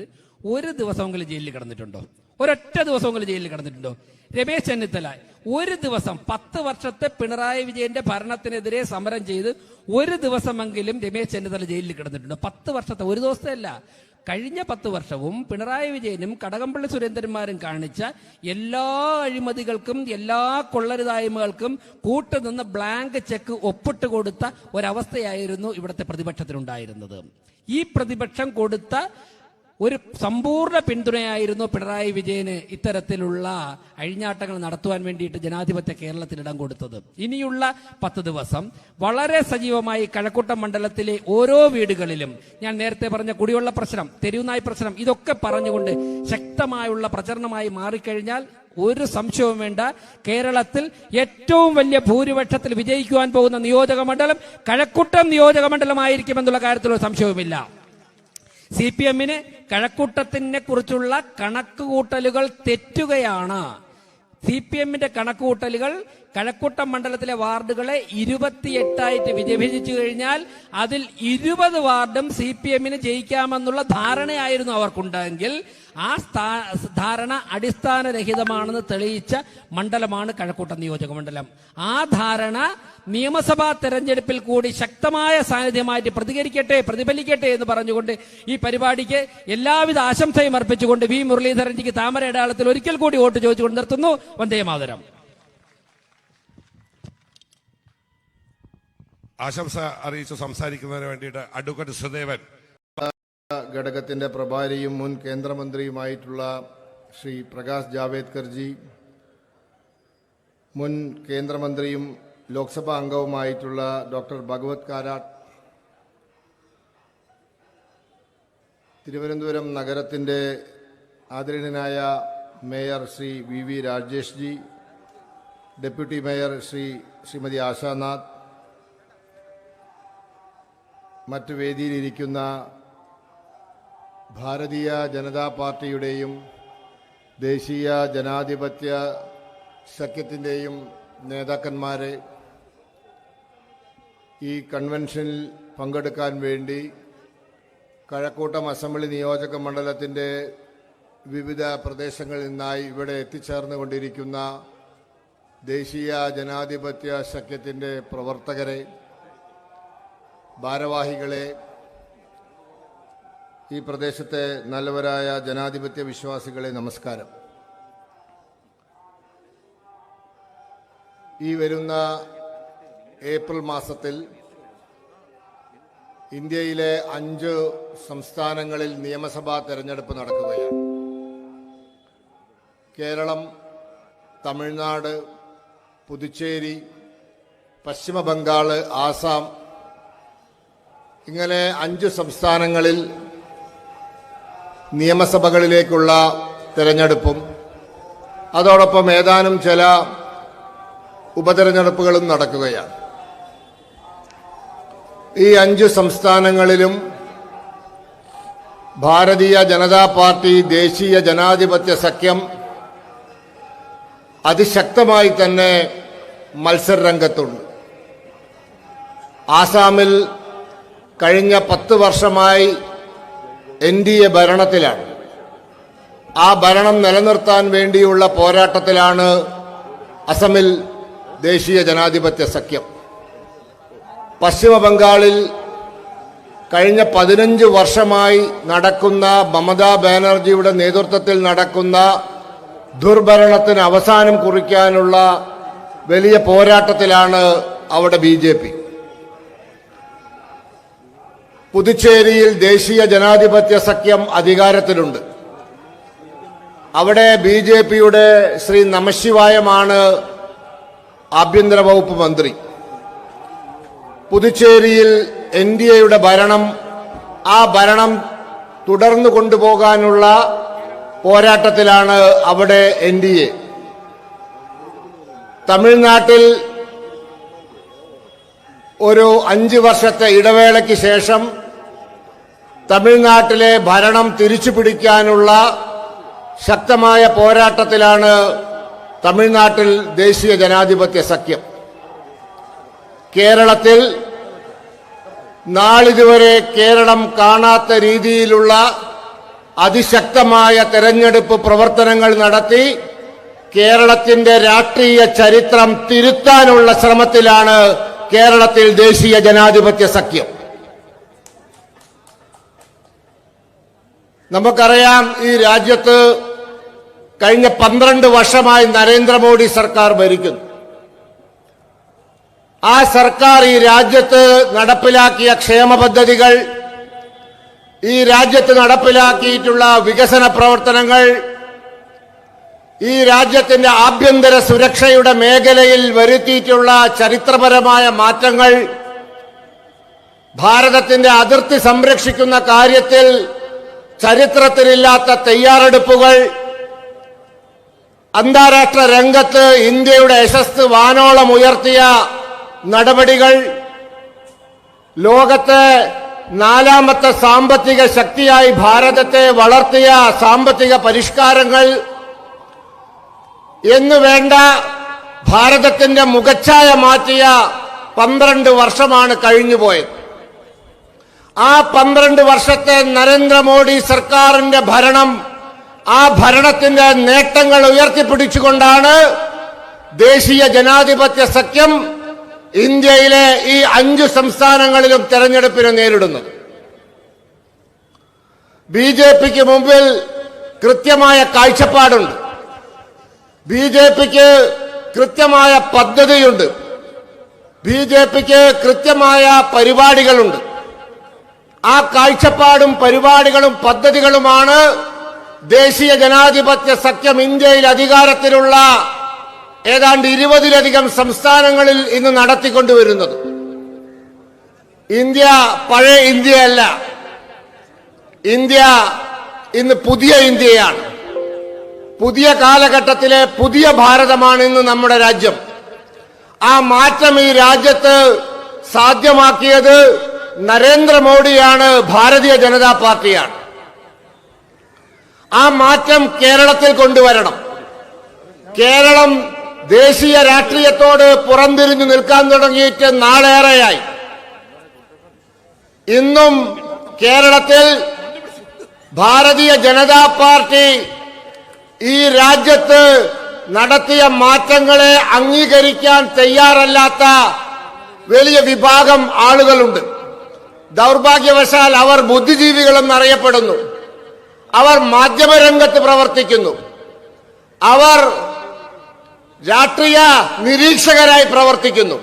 ഒരു ദിവസമെങ്കിലും ജയിലിൽ കിടന്നിട്ടുണ്ടോ? ഒരൊറ്റ ദിവസമെങ്കിലും ജയിലിൽ കിടന്നിട്ടുണ്ടോ? രമേശ് ചെന്നിത്തല ഒരു ദിവസം 10 വർഷത്തെ പിണറായി വിജയന്റെ ഭരണത്തിനെതിരെ സമരം ചെയ്ത് ഒരു ദിവസമെങ്കിലും രമേശ് ചെന്നിത്തല ജയിലിൽ കിടന്നിട്ടുണ്ടോ? 10 വർഷത്തെ, ഒരു ദിവസത്തെ അല്ല. കഴിഞ്ഞ 10 വർഷവും പിണറായി വിജയനും കടകംപള്ളി സുരേന്ദ്രന്മാരും കാണിച്ച എല്ലാ അഴിമതികൾക്കും എല്ലാ കൊള്ളരുതായ്മകൾക്കും കൂട്ടുനിന്ന് ബ്ലാങ്ക് ചെക്ക് ഒപ്പിട്ട് കൊടുത്ത ഒരവസ്ഥയായിരുന്നു ഇവിടുത്തെ പ്രതിപക്ഷത്തിനുണ്ടായിരുന്നത്. ഈ പ്രതിപക്ഷം കൊടുത്ത ഒരു സമ്പൂർണ്ണ പിന്തുണയായിരുന്നു പിണറായി വിജയന് ഇത്തരത്തിലുള്ള അഴിഞ്ഞാട്ടങ്ങൾ നടത്തുവാൻ വേണ്ടിയിട്ട് ജനാധിപത്യ കേരളത്തിന് ഇടം കൊടുത്തത്. ഇനിയുള്ള 10 ദിവസം വളരെ സജീവമായി കഴക്കൂട്ടം മണ്ഡലത്തിലെ ഓരോ വീടുകളിലും ഞാൻ നേരത്തെ പറഞ്ഞ കുടിവെള്ള പ്രശ്നം, തെരുവുനായ് പ്രശ്നം, ഇതൊക്കെ പറഞ്ഞുകൊണ്ട് ശക്തമായുള്ള പ്രചരണമായി മാറിക്കഴിഞ്ഞാൽ ഒരു സംശയവും വേണ്ട, കേരളത്തിൽ ഏറ്റവും വലിയ ഭൂരിപക്ഷത്തിൽ വിജയിക്കുവാൻ പോകുന്ന നിയോജക മണ്ഡലം കഴക്കൂട്ടം നിയോജക മണ്ഡലമായിരിക്കുമെന്നുള്ള കാര്യത്തിൽ ഒരു സംശയവുമില്ല. CPMന് കഴക്കൂട്ടത്തിനെ കുറിച്ചുള്ള കണക്കുകൂട്ടലുകൾ തെറ്റുകയാണ്. CPMന്റെ കണക്കുകൂട്ടലുകൾ കഴക്കൂട്ടം മണ്ഡലത്തിലെ വാർഡുകളെ 28 വിഭജിച്ചു കഴിഞ്ഞാൽ അതിൽ 20 വാർഡും CPMന് ജയിക്കാമെന്നുള്ള ധാരണയായിരുന്നു അവർക്കുണ്ടെങ്കിൽ ആ ധാരണ അടിസ്ഥാനരഹിതമാണെന്ന് തെളിയിച്ച മണ്ഡലമാണ് കഴക്കൂട്ടം നിയോജക മണ്ഡലം. ആ ധാരണ നിയമസഭാ തെരഞ്ഞെടുപ്പിൽ കൂടി ശക്തമായ സാന്നിധ്യമായിട്ട് പ്രതിഫലിക്കട്ടെ എന്ന് പറഞ്ഞുകൊണ്ട് ഈ പരിപാടിക്ക് എല്ലാവിധ ആശംസയും അർപ്പിച്ചുകൊണ്ട് V മുരളീധരൻജിക്ക് താമര അടയാളത്തിൽ ഒരിക്കൽ കൂടി വോട്ട് ചോദിച്ചുകൊണ്ട് നിർത്തുന്നു. വന്ദേ മാതരം. ആശംസ അറിയിച്ച് സംസാരിക്കുന്നതിന് വേണ്ടിയിട്ട് അഡ്വക്കേറ്റ് സുദേവൻ. ഘടകത്തിന്റെ പ്രഭാരിയും മുൻ കേന്ദ്രമന്ത്രിയുമായിട്ടുള്ള ശ്രീ പ്രകാശ് ജാവേദ്കർജി, മുൻ കേന്ദ്രമന്ത്രിയും ലോക്സഭാ അംഗവുമായിട്ടുള്ള ഡോക്ടർ ഭഗവത് കാരാട്ട്, തിരുവനന്തപുരം നഗരത്തിന്റെ ആദരണീയനായ mayor Shri VV Rajesh G, deputy mayor Shrimati Ashanath, മറ്റു വേദിയിലിരിക്കുന്ന ഭാരതീയ ജനതാ പാർട്ടിയുടെയും ദേശീയ ജനാധിപത്യ സഖ്യത്തിൻ്റെയും നേതാക്കന്മാരെ, ഈ കൺവെൻഷനിൽ പങ്കെടുക്കാൻ വേണ്ടി കഴക്കൂട്ടം അസംബ്ലി നിയോജക മണ്ഡലത്തിൻ്റെ വിവിധ പ്രദേശങ്ങളിൽ നിന്നായി ഇവിടെ എത്തിച്ചേർന്നുകൊണ്ടിരിക്കുന്ന ദേശീയ ജനാധിപത്യ സഖ്യത്തിൻ്റെ പ്രവർത്തകരെ, ഭാരവാഹികളെ, ഈ പ്രദേശത്തെ നല്ലവരായ ജനാധിപത്യ വിശ്വാസികളെ, നമസ്കാരം. ഈ വരുന്ന ഏപ്രിൽ മാസത്തിൽ ഇന്ത്യയിലെ 5 സംസ്ഥാനങ്ങളിൽ നിയമസഭാ തെരഞ്ഞെടുപ്പ് നടക്കുകയാണ്. കേരളം, തമിഴ്നാട്, പുതുച്ചേരി, പശ്ചിമ ബംഗാൾ, ആസാം, ഇങ്ങനെ 5 സംസ്ഥാനങ്ങളിൽ നിയമസഭകളിലേക്കുള്ള തെരഞ്ഞെടുപ്പും അതോടൊപ്പം ഏതാനും ചില ഉപതെരഞ്ഞെടുപ്പുകളും നടക്കുകയാണ്. ഈ 5 സംസ്ഥാനങ്ങളിലും ഭാരതീയ ജനതാ പാർട്ടി ദേശീയ ജനാധിപത്യ സഖ്യം അതിശക്തമായി തന്നെ മത്സരരംഗത്തുണ്ട്. ആസാമിൽ കഴിഞ്ഞ 10 വർഷമായി NDA ഭരണത്തിലാണ്. ആ ഭരണം നിലനിർത്താൻ വേണ്ടിയുള്ള പോരാട്ടത്തിലാണ് അസമിൽ ദേശീയ ജനാധിപത്യ സഖ്യം. പശ്ചിമ ബംഗാളിൽ കഴിഞ്ഞ 15 വർഷമായി നടക്കുന്ന മമതാ ബാനർജിയുടെ നേതൃത്വത്തിൽ നടക്കുന്ന ദുർഭരണത്തിന് അവസാനം കുറിക്കാനുള്ള വലിയ പോരാട്ടത്തിലാണ് അവിടെ BJP. പുതുച്ചേരിയിൽ ദേശീയ ജനാധിപത്യ സഖ്യം അധികാരത്തിലുണ്ട്. അവിടെ BJPയുടെ ശ്രീ നമശിവായമാണ് ആഭ്യന്തര വകുപ്പ് മന്ത്രി. പുതുച്ചേരിയിൽ NDAയുടെ ഭരണം, ആ ഭരണം തുടർന്നു കൊണ്ടുപോകാനുള്ള പോരാട്ടത്തിലാണ് അവിടെ NDA. തമിഴ്നാട്ടിൽ ഒരു 5 വർഷത്തെ ഇടവേളയ്ക്ക് ശേഷം തമിഴ്നാട്ടിലെ ഭരണം തിരിച്ചു പിടിക്കാനുള്ള ശക്തമായ പോരാട്ടത്തിലാണ് തമിഴ്നാട്ടിൽ ദേശീയ ജനാധിപത്യ സഖ്യം. കേരളത്തിൽ നാളിതുവരെ കേരളം കാണാത്ത രീതിയിലുള്ള അതിശക്തമായ തെരഞ്ഞെടുപ്പ് പ്രവർത്തനങ്ങൾ നടത്തി കേരളത്തിന്റെ രാഷ്ട്രീയ ചരിത്രം തിരുത്താനുള്ള ശ്രമത്തിലാണ് കേരളത്തിൽ ദേശീയ ജനാധിപത്യ സഖ്യം. നമുക്കറിയാം, ഈ രാജ്യത്ത് കഴിഞ്ഞ 12 വർഷമായി നരേന്ദ്രമോദി സർക്കാർ ഭരിക്കുന്നു. ആ സർക്കാർ ഈ രാജ്യത്ത് നടപ്പിലാക്കിയ ക്ഷേമ പദ്ധതികൾ, ഈ രാജ്യത്ത് നടപ്പിലാക്കിയിട്ടുള്ള വികസന പ്രവർത്തനങ്ങൾ, ഈ രാജ്യത്തിന്റെ ആഭ്യന്തര സുരക്ഷയുടെ മേഖലയിൽ വരുത്തിയിട്ടുള്ള ചരിത്രപരമായ മാറ്റങ്ങൾ, ഭാരതത്തിന്റെ അതിർത്തി സംരക്ഷിക്കുന്ന കാര്യത്തിൽ ചരിത്രത്തിലില്ലാത്ത തയ്യാറെടുപ്പുകൾ, അന്താരാഷ്ട്ര രംഗത്ത് ഇന്ത്യയുടെ യശസ്സ് വാനോളം ഉയർത്തിയ നടപടികൾ, ലോകത്തെ 4ാമത്തെ സാമ്പത്തിക ശക്തിയായി ഭാരതത്തെ വളർത്തിയ സാമ്പത്തിക പരിഷ്കാരങ്ങൾ എന്നുവേണ്ട ഭാരതത്തിന്റെ മുഖച്ഛായ മാറ്റിയ 12 വർഷമാണ് കഴിഞ്ഞുപോയത്. ആ 12 വർഷത്തെ നരേന്ദ്രമോദി സർക്കാരിന്റെ ഭരണം, ആ ഭരണത്തിന്റെ നേട്ടങ്ങൾ ഉയർത്തിപ്പിടിച്ചുകൊണ്ടാണ് ദേശീയ ജനാധിപത്യ സഖ്യം ഇന്ത്യയിലെ ഈ 5 സംസ്ഥാനങ്ങളിലും തെരഞ്ഞെടുപ്പിനെ നേരിടുന്നത്. BJPക്ക് മുമ്പിൽ കൃത്യമായ കാഴ്ചപ്പാടുണ്ട്. BJPക്ക് കൃത്യമായ പദ്ധതിയുണ്ട്. BJPക്ക് കൃത്യമായ പരിപാടികളുണ്ട്. ആ കാഴ്ചപ്പാടും പരിപാടികളും പദ്ധതികളുമാണ് ദേശീയ ജനാധിപത്യ സഖ്യം ഇന്ത്യയിൽ അധികാരത്തിലുള്ള ഏതാണ്ട് 20-ലധികം സംസ്ഥാനങ്ങളിൽ ഇന്ന് നടത്തിക്കൊണ്ടുവരുന്നത്. ഇന്ത്യ പഴയ ഇന്ത്യയല്ല. ഇന്ത്യ ഇന്ന് പുതിയ ഇന്ത്യയാണ്. പുതിയ കാലഘട്ടത്തിലെ പുതിയ ഭാരതമാണ് ഇന്ന് നമ്മുടെ രാജ്യം. ആ മാറ്റം ഈ രാജ്യത്ത് സാധ്യമാക്കിയത് നരേന്ദ്രമോദിയാണ്, ഭാരതീയ ജനതാ പാർട്ടിയാണ്. ആ മാറ്റം കേരളത്തിൽ കൊണ്ടുവരണം. കേരളം ദേശീയ രാഷ്ട്രീയത്തോട് പുറംതിരിഞ്ഞു നിൽക്കാൻ തുടങ്ങിയിട്ട് നാളേറെയായി. ഇന്നും കേരളത്തിൽ ഭാരതീയ ജനതാ പാർട്ടി ഈ രാജ്യത്ത് നടത്തിയ മാറ്റങ്ങളെ അംഗീകരിക്കാൻ തയ്യാറല്ലാത്ത വലിയ വിഭാഗം ആളുകളുണ്ട്. ദൗർഭാഗ്യവശാൽ അവർ ബുദ്ധിജീവികളെന്നറിയപ്പെടുന്നു. അവർ മാധ്യമരംഗത്ത് പ്രവർത്തിക്കുന്നു. അവർ രാഷ്ട്രീയ നിരീക്ഷകരായി പ്രവർത്തിക്കുന്നു.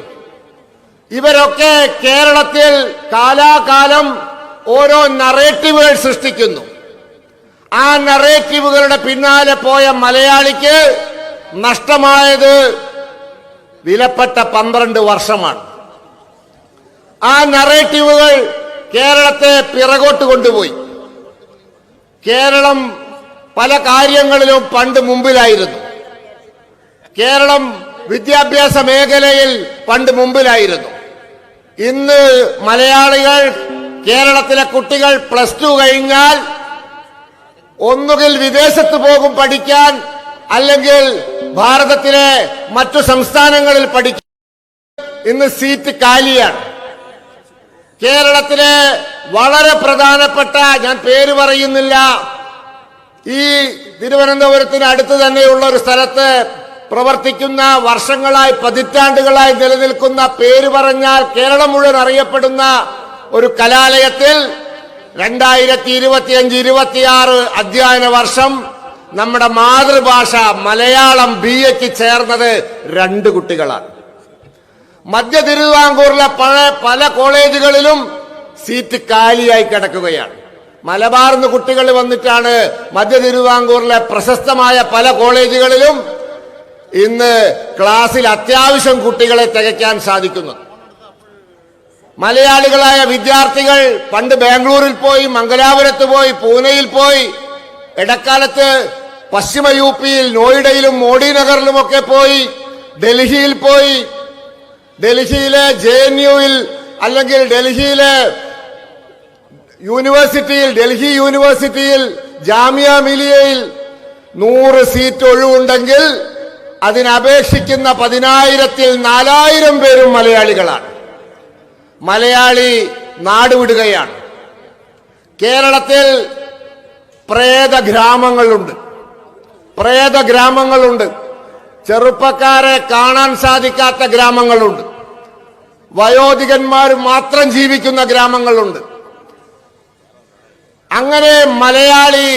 ഇവരൊക്കെ കേരളത്തിൽ കാലാകാലം ഓരോ നറേറ്റീവുകൾ സൃഷ്ടിക്കുന്നു. ആ നറേറ്റീവുകളുടെ പിന്നാലെ പോയ മലയാളിക്ക് നഷ്ടമായത് വിലപ്പെട്ട 12 വർഷമാണ്. ആ നറേറ്റീവുകൾ കേരളത്തെ പിറകോട്ട് കൊണ്ടുപോയി. കേരളം പല കാര്യങ്ങളിലും പണ്ട് മുമ്പിലായിരുന്നു. കേരളം വിദ്യാഭ്യാസ മേഖലയിൽ പണ്ട് മുമ്പിലായിരുന്നു. ഇന്ന് മലയാളികൾ, കേരളത്തിലെ കുട്ടികൾ +2 കഴിഞ്ഞാൽ ഒന്നുകിൽ വിദേശത്ത് പോകും പഠിക്കാൻ, അല്ലെങ്കിൽ ഭാരതത്തിലെ മറ്റു സംസ്ഥാനങ്ങളിൽ പഠിക്കാൻ. ഇന്ന് സീറ്റ് കാലിയാണ്. കേരളത്തിലെ വളരെ പ്രധാനപ്പെട്ട, ഞാൻ പേര് പറയുന്നില്ല, ഈ തിരുവനന്തപുരത്തിന് അടുത്ത് തന്നെയുള്ള ഒരു സ്ഥലത്ത് പ്രവർത്തിക്കുന്ന, വർഷങ്ങളായി പതിറ്റാണ്ടുകളായി നിലനിൽക്കുന്ന, പേര് പറഞ്ഞാൽ കേരളം മുഴുവൻ അറിയപ്പെടുന്ന ഒരു കലാലയത്തിൽ 2025-26 അധ്യയന വർഷം നമ്മുടെ മാതൃഭാഷ മലയാളം BAക്ക് ചേർന്നത് 2 കുട്ടികളാണ്. മധ്യ തിരുവിതാംകൂറിലെ പല കോളേജുകളിലും സീറ്റ് കാലിയായി കിടക്കുകയാണ്. മലബാറിന്ന് കുട്ടികൾ വന്നിട്ടാണ് മധ്യ തിരുവിതാംകൂറിലെ പ്രശസ്തമായ പല കോളേജുകളിലും ഇന്ന് ക്ലാസ്സിൽ അത്യാവശ്യം കുട്ടികളെ തികയ്ക്കാൻ സാധിക്കുന്നത്. മലയാളികളായ വിദ്യാർത്ഥികൾ പണ്ട് ബാംഗ്ലൂരിൽ പോയി, മംഗലാപുരത്ത് പോയി, പൂനെയിൽ പോയി, ഇടക്കാലത്ത് പശ്ചിമ യു പിയിൽ നോയിഡയിലും മോഡിനഗറിലുമൊക്കെ പോയി, ഡൽഹിയിൽ പോയി, ഡൽഹിയിലെ JNUവിൽ അല്ലെങ്കിൽ ഡൽഹിയിലെ യൂണിവേഴ്സിറ്റിയിൽ, ഡൽഹി യൂണിവേഴ്സിറ്റിയിൽ, ജാമിയ മിലിയയിൽ 100 സീറ്റ് ഒഴിവുണ്ടെങ്കിൽ അതിനപേക്ഷിക്കുന്ന 10,000-ൽ 4,000 പേരും മലയാളികളാണ്. മലയാളി നാടുവിടുകയാണ്. കേരളത്തിൽ പ്രേത ഗ്രാമങ്ങളുണ്ട്, ചെറുപ്പക്കാരെ കാണാൻ സാധിക്കാത്ത ഗ്രാമങ്ങളുണ്ട്, വയോധികന്മാർ മാത്രം ജീവിക്കുന്ന ഗ്രാമങ്ങളുണ്ട്. അങ്ങനെ മലയാളി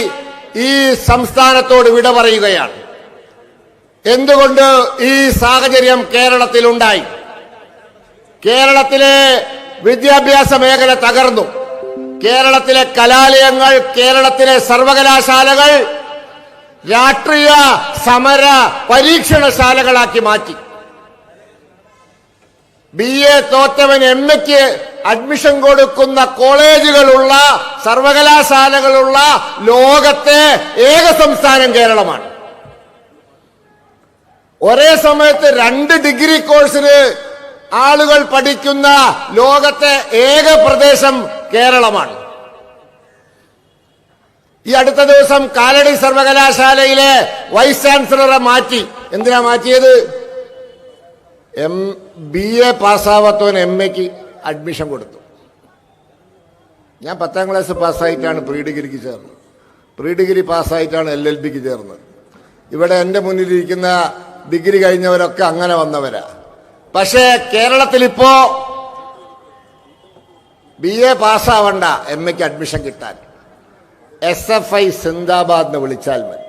ഈ സംസ്ഥാനത്തോട് വിട പറയുകയാണ്. എന്തുകൊണ്ട് ഈ സാഹചര്യം കേരളത്തിലുണ്ടായി? കേരളത്തിലെ വിദ്യാഭ്യാസ മേഖല തകർന്നു. കേരളത്തിലെ കലാലയങ്ങൾ, കേരളത്തിലെ സർവകലാശാലകൾ രാഷ്ട്രീയ സമര പരീക്ഷണശാലകളാക്കി മാറ്റി. BA തോറ്റവൻ MAക്ക് അഡ്മിഷൻ കൊടുക്കുന്ന കോളേജുകളുള്ള, സർവകലാശാലകളുള്ള ലോകത്തെ ഏക സംസ്ഥാനം കേരളമാണ്. ഒരേ സമയത്ത് 2 ഡിഗ്രി കോഴ്സിന് ആളുകൾ പഠിക്കുന്ന ലോകത്തെ ഏക പ്രദേശം കേരളമാണ്. ഈ അടുത്ത ദിവസം കാലടി സർവകലാശാലയിലെ വൈസ് ചാൻസലറെ മാറ്റി. എന്തിനാ മാറ്റിയത്? BA പാസ്സാവാത്തവൻ MAക്ക് അഡ്മിഷൻ കൊടുത്തു. ഞാൻ 10ാം ക്ലാസ് പാസ്സായിട്ടാണ് പ്രീ ഡിഗ്രിക്ക് ചേർന്നത്, പ്രീ ഡിഗ്രി പാസ്സായിട്ടാണ് LLBക്ക് ചേർന്നത്. ഇവിടെ എൻ്റെ മുന്നിലിരിക്കുന്ന ഡിഗ്രി കഴിഞ്ഞവരൊക്കെ അങ്ങനെ വന്നവരാ. പക്ഷേ കേരളത്തിൽ ഇപ്പോ BA പാസ്സാവണ്ട, MAക്ക് അഡ്മിഷൻ കിട്ടാൻ SFI സിന്ദാബാദ് എന്ന് വിളിച്ചാൽ മതി.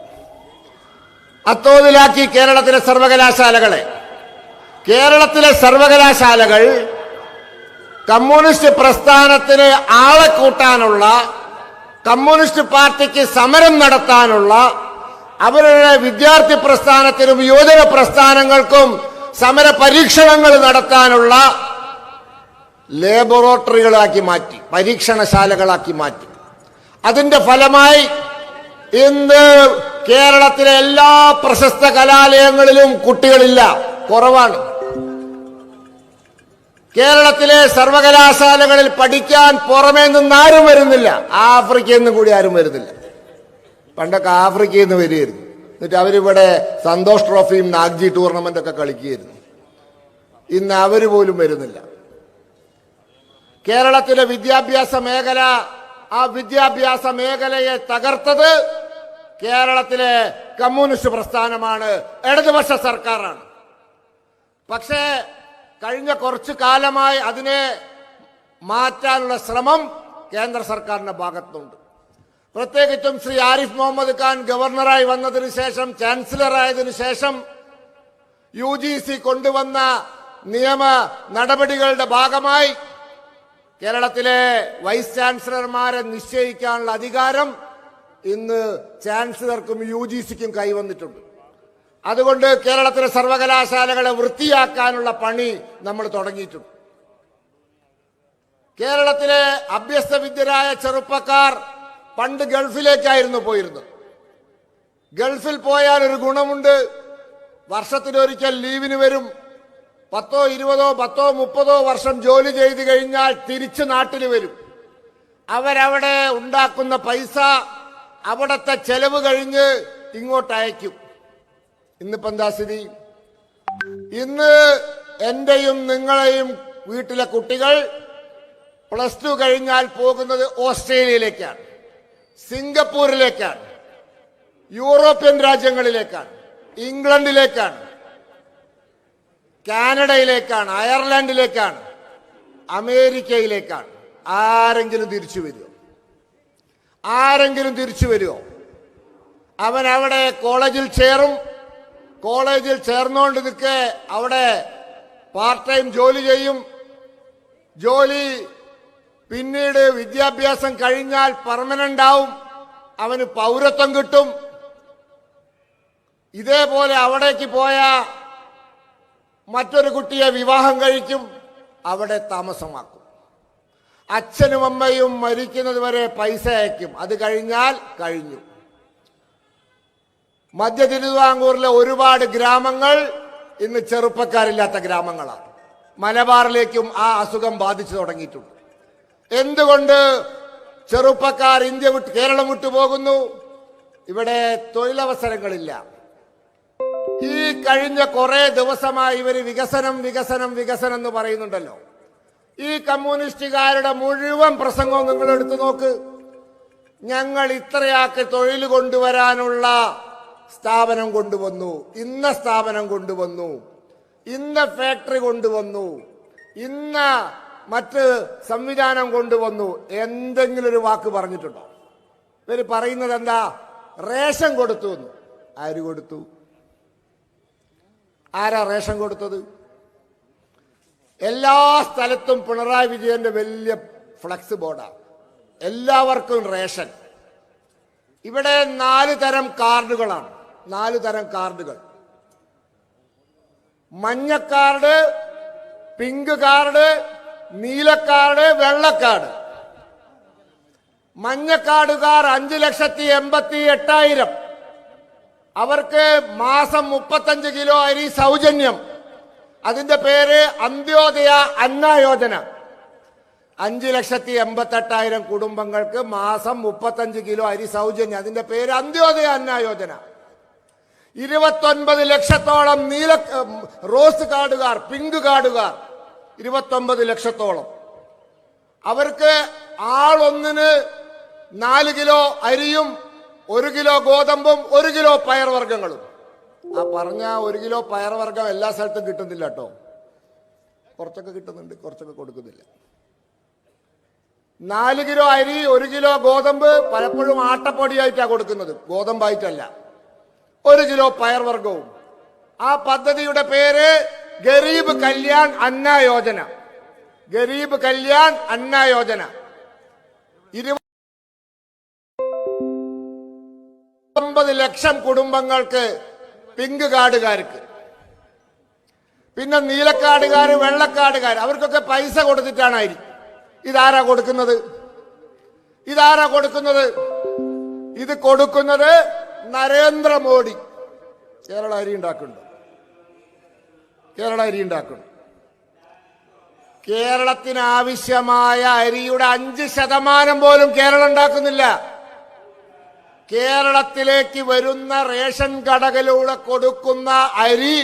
അത്തോതിലാക്കി കേരളത്തിലെ സർവകലാശാലകളെ. കേരളത്തിലെ സർവകലാശാലകൾ കമ്മ്യൂണിസ്റ്റ് പ്രസ്ഥാനത്തിന് ആളെ കൂട്ടാനുള്ള, കമ്മ്യൂണിസ്റ്റ് പാർട്ടിക്ക് സമരം നടത്താനുള്ള, അവരുടെ വിദ്യാർത്ഥി പ്രസ്ഥാനത്തിനും യുവജന പ്രസ്ഥാനങ്ങൾക്കും സമര പരീക്ഷണങ്ങൾ നടത്താനുള്ള ലാബോറട്ടറികളാക്കി മാറ്റി, പരീക്ഷണശാലകളാക്കി മാറ്റി. അതിന്റെ ഫലമായി ഇന്ന് കേരളത്തിലെ എല്ലാ പ്രശസ്ത കലാലയങ്ങളിലും കുട്ടികളില്ല, കുറവാണ്. കേരളത്തിലെ സർവകലാശാലകളിൽ പഠിക്കാൻ പുറമേ നിന്ന് ആരും വരുന്നില്ല. ആഫ്രിക്കയിൽ നിന്ന് കൂടി ആരും വരുന്നില്ല. പണ്ടൊക്കെ ആഫ്രിക്കയിൽ നിന്ന് വരികയായിരുന്നു. എന്നിട്ട് അവരിവിടെ സന്തോഷ് ട്രോഫിയും നാഗ്ജി ടൂർണമെന്റൊക്കെ കളിക്കുകയായിരുന്നു. ഇന്ന് അവർ പോലും വരുന്നില്ല. കേരളത്തിലെ വിദ്യാഭ്യാസ മേഖല, ആ വിദ്യാഭ്യാസ മേഖലയെ തകർത്തത് കേരളത്തിലെ കമ്മ്യൂണിസ്റ്റ് പ്രസ്ഥാനമാണ്, ഇടതുപക്ഷ സർക്കാരാണ്. പക്ഷേ കഴിഞ്ഞ കുറച്ചു കാലമായി അതിനെ മാറ്റാനുള്ള ശ്രമം കേന്ദ്ര സർക്കാരിന്റെ ഭാഗത്തുണ്ട്. പ്രത്യേകിച്ചും ശ്രീ ആരിഫ് മുഹമ്മദ് ഖാൻ ഗവർണറായി വന്നതിന് ശേഷം, ചാൻസലറായതിനു ശേഷം UGC കൊണ്ടുവന്ന നിയമ നടപടികളുടെ ഭാഗമായി കേരളത്തിലെ വൈസ് ചാൻസലർമാരെ നിശ്ചയിക്കാനുള്ള അധികാരം ഇന്ന് ചാൻസലർക്കും UGCക്കും കൈവന്നിട്ടുണ്ട്. അതുകൊണ്ട് കേരളത്തിലെ സർവകലാശാലകളെ വൃത്തിയാക്കാനുള്ള പണി നമ്മൾ തുടങ്ങിയിട്ടുണ്ട്. കേരളത്തിലെ അഭ്യസ്തവിദ്യരായ ചെറുപ്പക്കാർ പണ്ട് ഗൾഫിലേക്കായിരുന്നു പോയിരുന്നത്. ഗൾഫിൽ പോയാൽ ഒരു ഗുണമുണ്ട്, വർഷത്തിലൊരിക്കൽ ലീവിന് വരും. 10, 20, 30 വർഷം ജോലി ചെയ്ത് കഴിഞ്ഞാൽ തിരിച്ച് നാട്ടിൽ വരും. അവരവിടെ ഉണ്ടാക്കുന്ന പൈസ അവിടത്തെ ചെലവ് കഴിഞ്ഞ് ഇങ്ങോട്ട് അയക്കും. ഇന്നിപ്പോ എന്താ സ്ഥിതി? ഇന്ന് എന്റെയും നിങ്ങളെയും വീട്ടിലെ കുട്ടികൾ +2 കഴിഞ്ഞാൽ പോകുന്നത് ഓസ്ട്രേലിയയിലേക്കാണ്, സിംഗപ്പൂരിലേക്കാണ്, യൂറോപ്യൻ രാജ്യങ്ങളിലേക്കാണ്, ഇംഗ്ലണ്ടിലേക്കാണ്, കാനഡയിലേക്കാണ്, അയർലൻഡിലേക്കാണ്, അമേരിക്കയിലേക്കാണ്. ആരെങ്കിലും തിരിച്ചു വരുമോ? ആരെങ്കിലും തിരിച്ചു വരുമോ? അവൻ അവിടെ കോളേജിൽ ചേരും, കോളേജിൽ ചേർന്നുകൊണ്ട് നിൽക്കെ അവിടെ പാർട്ട് ടൈം ജോലി ചെയ്യും. ജോലി പിന്നീട് വിദ്യാഭ്യാസം കഴിഞ്ഞാൽ പെർമനന്റ് ആവും, അവന് പൗരത്വം കിട്ടും. ഇതേപോലെ അവിടേക്ക് പോയ മറ്റൊരു കുട്ടിയെ വിവാഹം കഴിക്കും, അവിടെ താമസമാക്കും. അച്ഛനും അമ്മയും മരിക്കുന്നത് വരെ പൈസ അയക്കും, അത് കഴിഞ്ഞാൽ കഴിഞ്ഞു. മധ്യ തിരുവിതാംകൂറിലെ ഒരുപാട് ഗ്രാമങ്ങൾ ഇന്ന് ചെറുപ്പക്കാരില്ലാത്ത ഗ്രാമങ്ങളാണ്. മലബാറിലേക്കും ആ അസുഖം ബാധിച്ചു തുടങ്ങിയിട്ടുണ്ട്. എന്തുകൊണ്ട് ചെറുപ്പക്കാർ ഇന്ത്യ വിട്ട് കേരളം വിട്ടു പോകുന്നു? ഇവിടെ തൊഴിലവസരങ്ങളില്ല. ഈ കഴിഞ്ഞ കുറെ ദിവസമായി ഇവർ വികസനം വികസനം വികസനം എന്ന് പറയുന്നുണ്ടല്ലോ. ഈ കമ്മ്യൂണിസ്റ്റുകാരുടെ മുഴുവൻ പ്രസംഗവും നിങ്ങൾ എടുത്തു നോക്ക്. ഞങ്ങൾ ഇത്രയാക്ക് തൊഴിൽ കൊണ്ടുവരാനുള്ള സ്ഥാപനം കൊണ്ടുവന്നു, ഇന്ന സ്ഥാപനം കൊണ്ടുവന്നു, ഇന്ന ഫാക്ടറി കൊണ്ടുവന്നു, ഇന്ന മറ്റ് സംവിധാനം കൊണ്ടുവന്നു. എന്തെങ്കിലും ഒരു വാക്ക് പറഞ്ഞിട്ടുണ്ടോ? ഇവര് പറയുന്നത് എന്താ? റേഷൻ കൊടുത്തു എന്ന്. ആര് കൊടുത്തു? ആരാ റേഷൻ കൊടുത്തത്? എല്ലാ സ്ഥലത്തും പിണറായി വിജയന്റെ വലിയ ഫ്ലക്സ് ബോർഡാണ്, എല്ലാവർക്കും റേഷൻ. ഇവിടെ 4 തരം കാർഡുകളാണ്, 4 തരം കാർഡുകൾ. മഞ്ഞ കാർഡ്, പിങ്ക് കാർഡ്, നീല കാർഡ്, വെള്ള കാർഡ്. മഞ്ഞ കാർഡുകാർ 5,88,000. അവർക്ക് മാസം 35 കിലോ അരി സൗജന്യം. അതിന്റെ പേര് അന്ത്യോദയ അന്ന യോജന. 5,88,000 കുടുംബങ്ങൾക്ക് മാസം 35 കിലോ അരി സൗജന്യം. അതിന്റെ പേര് അന്ത്യോദയ അന്ന യോജന. 29 ലക്ഷത്തോളം റോസ് കാർഡുകാർ, പിങ്ക് കാർഡുകാർ 29 ലക്ഷത്തോളം. അവർക്ക് ആളൊന്നിന് 4 കിലോ അരിയും 1 കിലോ ഗോതമ്പും 1 കിലോ പയർവർഗ്ഗങ്ങളും. ആ പറഞ്ഞ 1 കിലോ പയർവർഗ്ഗം എല്ലാ സ്ഥലത്തും കിട്ടുന്നില്ല കേട്ടോ. കുറച്ചൊക്കെ കിട്ടുന്നുണ്ട്, കുറച്ചൊക്കെ കൊടുക്കുന്നില്ല. 4 കിലോ അരി 1 കിലോ ഗോതമ്പ് പലപ്പോഴും ആട്ടപ്പൊടിയായിട്ടാണ് കൊടുക്കുന്നത്, ഗോതമ്പായിട്ടല്ല. 1 കിലോ പയർവർഗ്ഗവും. ആ പദ്ധതിയുടെ പേര് ഗരീബ് കല്യാൺ അന്ന യോജന. ഗരീബ് കല്യാൺ അന്ന യോജന. 29 ലക്ഷം കുടുംബങ്ങൾക്ക് പിങ്ക് കാർഡുകാർക്ക്. പിന്നെ നീലക്കാർഡുകാർ, വെള്ളക്കാർഡുകാർ, അവർക്കൊക്കെ പൈസ കൊടുത്തിട്ടാണായിരിക്കും. ഇതാരാ കൊടുക്കുന്നത്? ഇതാരാ കൊടുക്കുന്നത്? ഇത് കൊടുക്കുന്നത് നരേന്ദ്രമോദി. കേരള അരി ഉണ്ടാക്കുന്നുണ്ട്, കേരള അരി ഉണ്ടാക്കുന്നു. കേരളത്തിന് ആവശ്യമായ അരിയുടെ 5% പോലും കേരളം ഉണ്ടാക്കുന്നില്ല. കേരളത്തിലേക്ക് വരുന്ന റേഷൻ കടകളിലൂടെ കൊടുക്കുന്ന അരി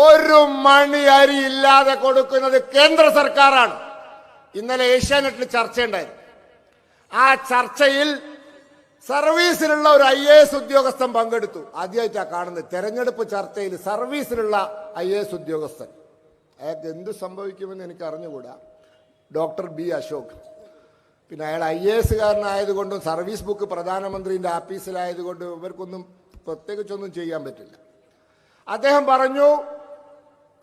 1 മണി അരി ഇല്ലാതെ കൊടുക്കുന്നത് കേന്ദ്ര സർക്കാരാണ്. ഇന്നലെ ഏഷ്യാനെറ്റിൽ ചർച്ചയുണ്ടായിരുന്നു. ആ ചർച്ചയിൽ സർവീസിലുള്ള ഒരു IAS ഉദ്യോഗസ്ഥൻ പങ്കെടുത്തു. ആദ്യമായിട്ടാണ് കാണുന്നത് തെരഞ്ഞെടുപ്പ് ചർച്ചയിൽ സർവീസിലുള്ള IAS ഉദ്യോഗസ്ഥൻ. അയാൾക്ക് എന്ത് സംഭവിക്കുമെന്ന് എനിക്ക് അറിഞ്ഞുകൂടാ. Doctor B Ashok. പിന്നെ അയാൾ IAS കാരനായതുകൊണ്ടും സർവീസ് ബുക്ക് പ്രധാനമന്ത്രിയുടെ ആഫീസിലായതുകൊണ്ടും ഇവർക്കൊന്നും പ്രത്യേകിച്ചൊന്നും ചെയ്യാൻ പറ്റില്ല. അദ്ദേഹം പറഞ്ഞു,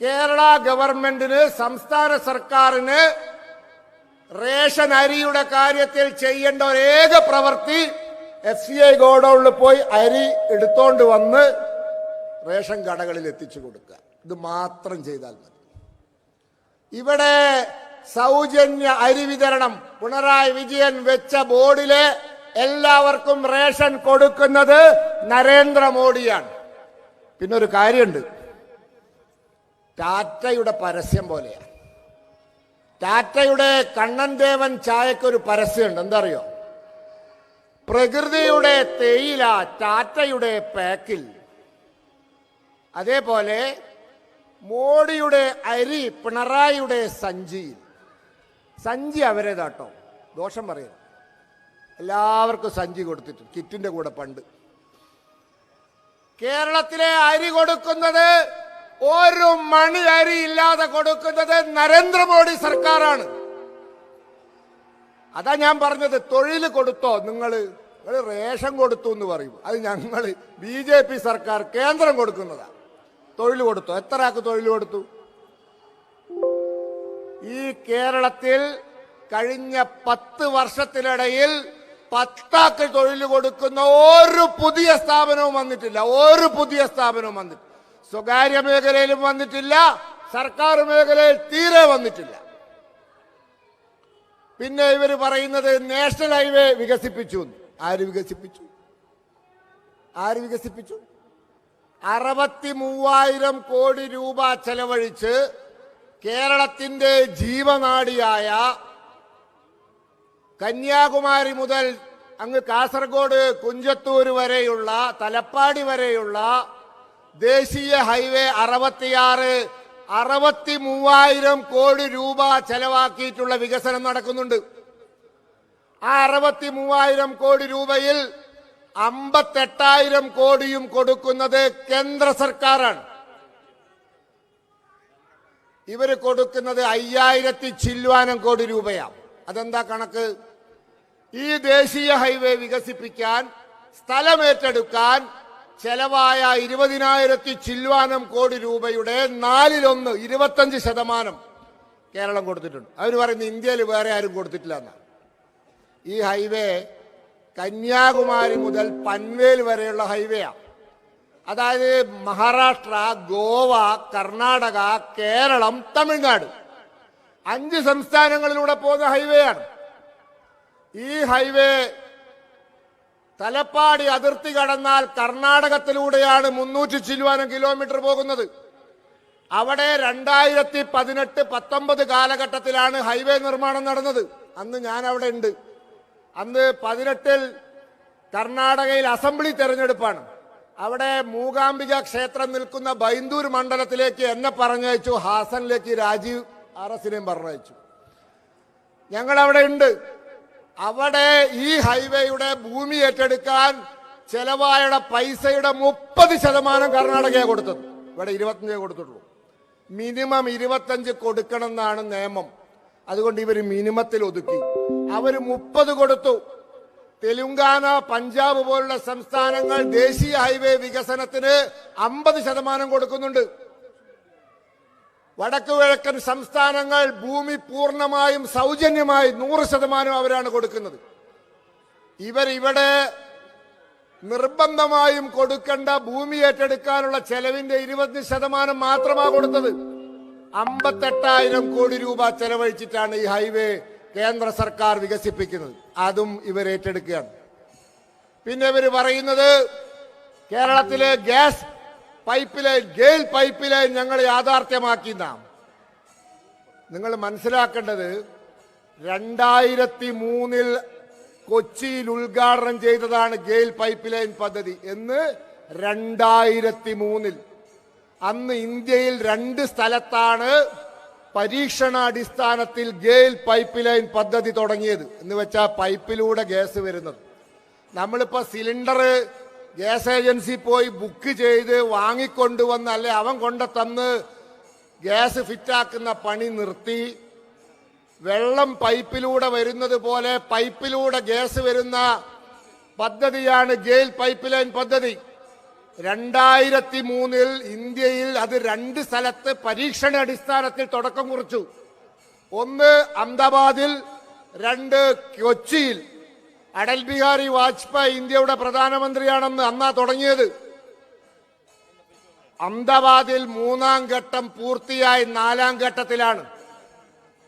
കേരള ഗവൺമെന്റിന്, സംസ്ഥാന സർക്കാരിന് റേഷൻ അരിയുടെ കാര്യത്തിൽ ചെയ്യേണ്ട ഒരേക പ്രവൃത്തി FCI ഗോഡൌണിൽ പോയി അരി എടുത്തോണ്ട് വന്ന് റേഷൻ കടകളിൽ എത്തിച്ചു കൊടുക്കുക. ഇത് മാത്രം ചെയ്താൽ മതി. ഇവിടെ സൗജന്യ അരി വിതരണം പിണറായി വിജയൻ വെച്ച ബോർഡിലെ എല്ലാവർക്കും റേഷൻ കൊടുക്കുന്നത് നരേന്ദ്രമോദിയാണ്. പിന്നെ ഒരു കാര്യമുണ്ട്, ടാറ്റയുടെ പരസ്യം പോലെയാണ്. ടാറ്റയുടെ കണ്ണൻ ദേവൻ ചായക്കൊരു പരസ്യമുണ്ട്, എന്താ അറിയോ? പ്രകൃതിയുടെ തേയില ടാറ്റയുടെ പാക്കിൽ. അതേപോലെ മോഡിയുടെ അരി പിണറായിയുടെ സഞ്ചിയിൽ. സഞ്ചി അവരേതാട്ടോ, ദോഷം പറയുന്നു. എല്ലാവർക്കും സഞ്ചി കൊടുത്തിട്ട് കിറ്റിന്റെ കൂടെ പണ്ട്. കേരളത്തിലെ അരി കൊടുക്കുന്നത് 1 മണി അരി ഇല്ലാതെ കൊടുക്കുന്നത് നരേന്ദ്രമോദി സർക്കാരാണ്. അതാ ഞാൻ പറഞ്ഞത്, തൊഴിൽ കൊടുത്തോ നിങ്ങൾ റേഷൻ കൊടുത്തു എന്ന് പറയും. അത് ഞങ്ങൾ BJP സർക്കാർ കേന്ദ്രം കൊടുക്കുന്നതാ. തൊഴിൽ കൊടുത്തോ? എത്ര ആൾക്ക് തൊഴിൽ കൊടുത്തു? ഈ കേരളത്തിൽ കഴിഞ്ഞ 10 വർഷത്തിനിടയിൽ 10 ആൾക്ക് തൊഴിൽ കൊടുക്കുന്ന ഒരു പുതിയ സ്ഥാപനവും വന്നിട്ടില്ല. ഒരു പുതിയ സ്ഥാപനവും വന്നിട്ടില്ല. സ്വകാര്യ മേഖലയിലും വന്നിട്ടില്ല, സർക്കാർ മേഖലയിൽ തീരെ വന്നിട്ടില്ല. പിന്നെ ഇവർ പറയുന്നത് നാഷണൽ ഹൈവേ വികസിപ്പിച്ചു. ആര് വികസിപ്പിച്ചു? 63,000 കോടി രൂപ ചെലവഴിച്ച് കേരളത്തിന്റെ ജീവനാഡിയായ കന്യാകുമാരി മുതൽ അങ്ങ് കാസർഗോഡ് കുഞ്ചത്തൂർ വരെയുള്ള തലപ്പാടി വരെയുള്ള ദേശീയ ഹൈവേ 63,000 കോടി രൂപ ചെലവാക്കിയിട്ടുള്ള വികസനം നടക്കുന്നുണ്ട്. ആ 63,000 കോടി രൂപയിൽ 58,000 കോടിയും കൊടുക്കുന്നത് കേന്ദ്ര സർക്കാരാണ്. ഇവര് കൊടുക്കുന്നത് 5,000 ചില്ലുവാനം കോടി രൂപയാണ്. അതെന്താ കണക്ക്? ഈ ദേശീയ ഹൈവേ വികസിപ്പിക്കാൻ സ്ഥലമേറ്റെടുക്കാൻ ചെലവായ 20,000 ചില്ലുവാനം കോടി രൂപയുടെ 1/4 25% കേരളം കൊടുത്തിട്ടുണ്ട്. അവർ പറയുന്നത് ഇന്ത്യയിൽ വേറെ ആരും കൊടുത്തിട്ടില്ല എന്നാണ്. ഈ ഹൈവേ കന്യാകുമാരി മുതൽ പൻവേൽ വരെയുള്ള ഹൈവേയാണ്. അതായത് മഹാരാഷ്ട്ര, ഗോവ, കർണാടക, കേരളം, തമിഴ്നാട് 5 സംസ്ഥാനങ്ങളിലൂടെ പോകുന്ന ഹൈവേയാണ്. ഈ ഹൈവേ തലപ്പാടി അതിർത്തി കടന്നാൽ കർണാടകത്തിലൂടെയാണ് 300 ചില്ലുവാനം കിലോമീറ്റർ പോകുന്നത്. അവിടെ 2018-19 കാലഘട്ടത്തിലാണ് ഹൈവേ നിർമ്മാണം നടന്നത്. അന്ന് ഞാൻ അവിടെ ഉണ്ട്. അന്ന് 18-ൽ കർണാടകയിൽ അസംബ്ലി തെരഞ്ഞെടുപ്പാണ്. അവിടെ മൂകാംബിക ക്ഷേത്രം നിൽക്കുന്ന ബൈന്ദൂർ മണ്ഡലത്തിലേക്ക് എന്നെ പറഞ്ഞയച്ചു. ഹാസനിലേക്ക് രാജീവ് ആർഎസിനെയും പറഞ്ഞയച്ചു. ഞങ്ങൾ അവിടെ ഉണ്ട്. അവിടെ ഈ ഹൈവേയുടെ ഭൂമി ഏറ്റെടുക്കാൻ ചെലവായ പൈസയുടെ 30% കർണാടകയാണ് കൊടുത്തത്. ഇവിടെ 25 കൊടുത്തിട്ടുള്ളൂ. മിനിമം 25 കൊടുക്കണം എന്നാണ് നിയമം. അതുകൊണ്ട് ഇവർ മിനിമത്തിൽ ഒതുക്കി. അവർ 30 കൊടുത്തു. തെലുങ്കാന, പഞ്ചാബ് പോലുള്ള സംസ്ഥാനങ്ങൾ ദേശീയ ഹൈവേ വികസനത്തിന് 50% കൊടുക്കുന്നുണ്ട്. വടക്കു കിഴക്കൻ സംസ്ഥാനങ്ങൾ ഭൂമി പൂർണ്ണമായും സൗജന്യമായി 100% അവരാണ് കൊടുക്കുന്നത്. ഇവരിവിടെ നിർബന്ധമായും കൊടുക്കേണ്ട ഭൂമി ഏറ്റെടുക്കാനുള്ള ചെലവിന്റെ 20% മാത്രമാണ് കൊടുത്തത്. 58,000 കോടി രൂപ ചെലവഴിച്ചിട്ടാണ് ഈ ഹൈവേ കേന്ദ്ര സർക്കാർ വികസിപ്പിക്കുന്നത്. അതും ഇവർ ഏറ്റെടുക്കുകയാണ്. പിന്നെ ഇവർ പറയുന്നത് കേരളത്തിലെ gas pipeline, GAIL pipeline ഞങ്ങൾ യാഥാർത്ഥ്യമാക്കിയെന്നാണ്. നിങ്ങൾ മനസ്സിലാക്കേണ്ടത് 2003-ൽ കൊച്ചിയിൽ ഉദ്ഘാടനം ചെയ്തതാണ് ഗെയിൽ പൈപ്പ് ലൈൻ പദ്ധതി. എന്ന് 2003-ൽ അന്ന് ഇന്ത്യയിൽ 2 സ്ഥലത്താണ് പരീക്ഷണാടിസ്ഥാനത്തിൽ ഗെയിൽ പൈപ്പ് ലൈൻ പദ്ധതി തുടങ്ങിയത്. എന്ന് വെച്ചാൽ പൈപ്പിലൂടെ ഗ്യാസ് വരുന്നത്. നമ്മളിപ്പോ സിലിണ്ടർ ഗ്യാസ് ഏജൻസി പോയി ബുക്ക് ചെയ്ത് വാങ്ങിക്കൊണ്ടുവന്ന് അല്ലെ അവൻ കൊണ്ട തന്ന് ഗ്യാസ് ഫിറ്റാക്കുന്ന പണി നിർത്തി. വെള്ളം പൈപ്പിലൂടെ വരുന്നത് പോലെ പൈപ്പിലൂടെ ഗ്യാസ് വരുന്ന പദ്ധതിയാണ് ഗെയിൽ പൈപ്പ് ലൈൻ പദ്ധതി. 2003-ൽ ഇന്ത്യയിൽ അത് 2 സ്ഥലത്ത് പരീക്ഷണാടിസ്ഥാനത്തിൽ തുടക്കം കുറിച്ചു. 1 അഹമ്മദാബാദിൽ, 2 കൊച്ചിയിൽ. അടൽ ബിഹാരി വാജ്പേയി ഇന്ത്യയുടെ പ്രധാനമന്ത്രിയാണെന്ന് അന്നാ തുടങ്ങിയത്. അഹമ്മദാബാദിൽ 3-ാം ഘട്ടം പൂർത്തിയായി 4-ാം ഘട്ടത്തിലാണ്.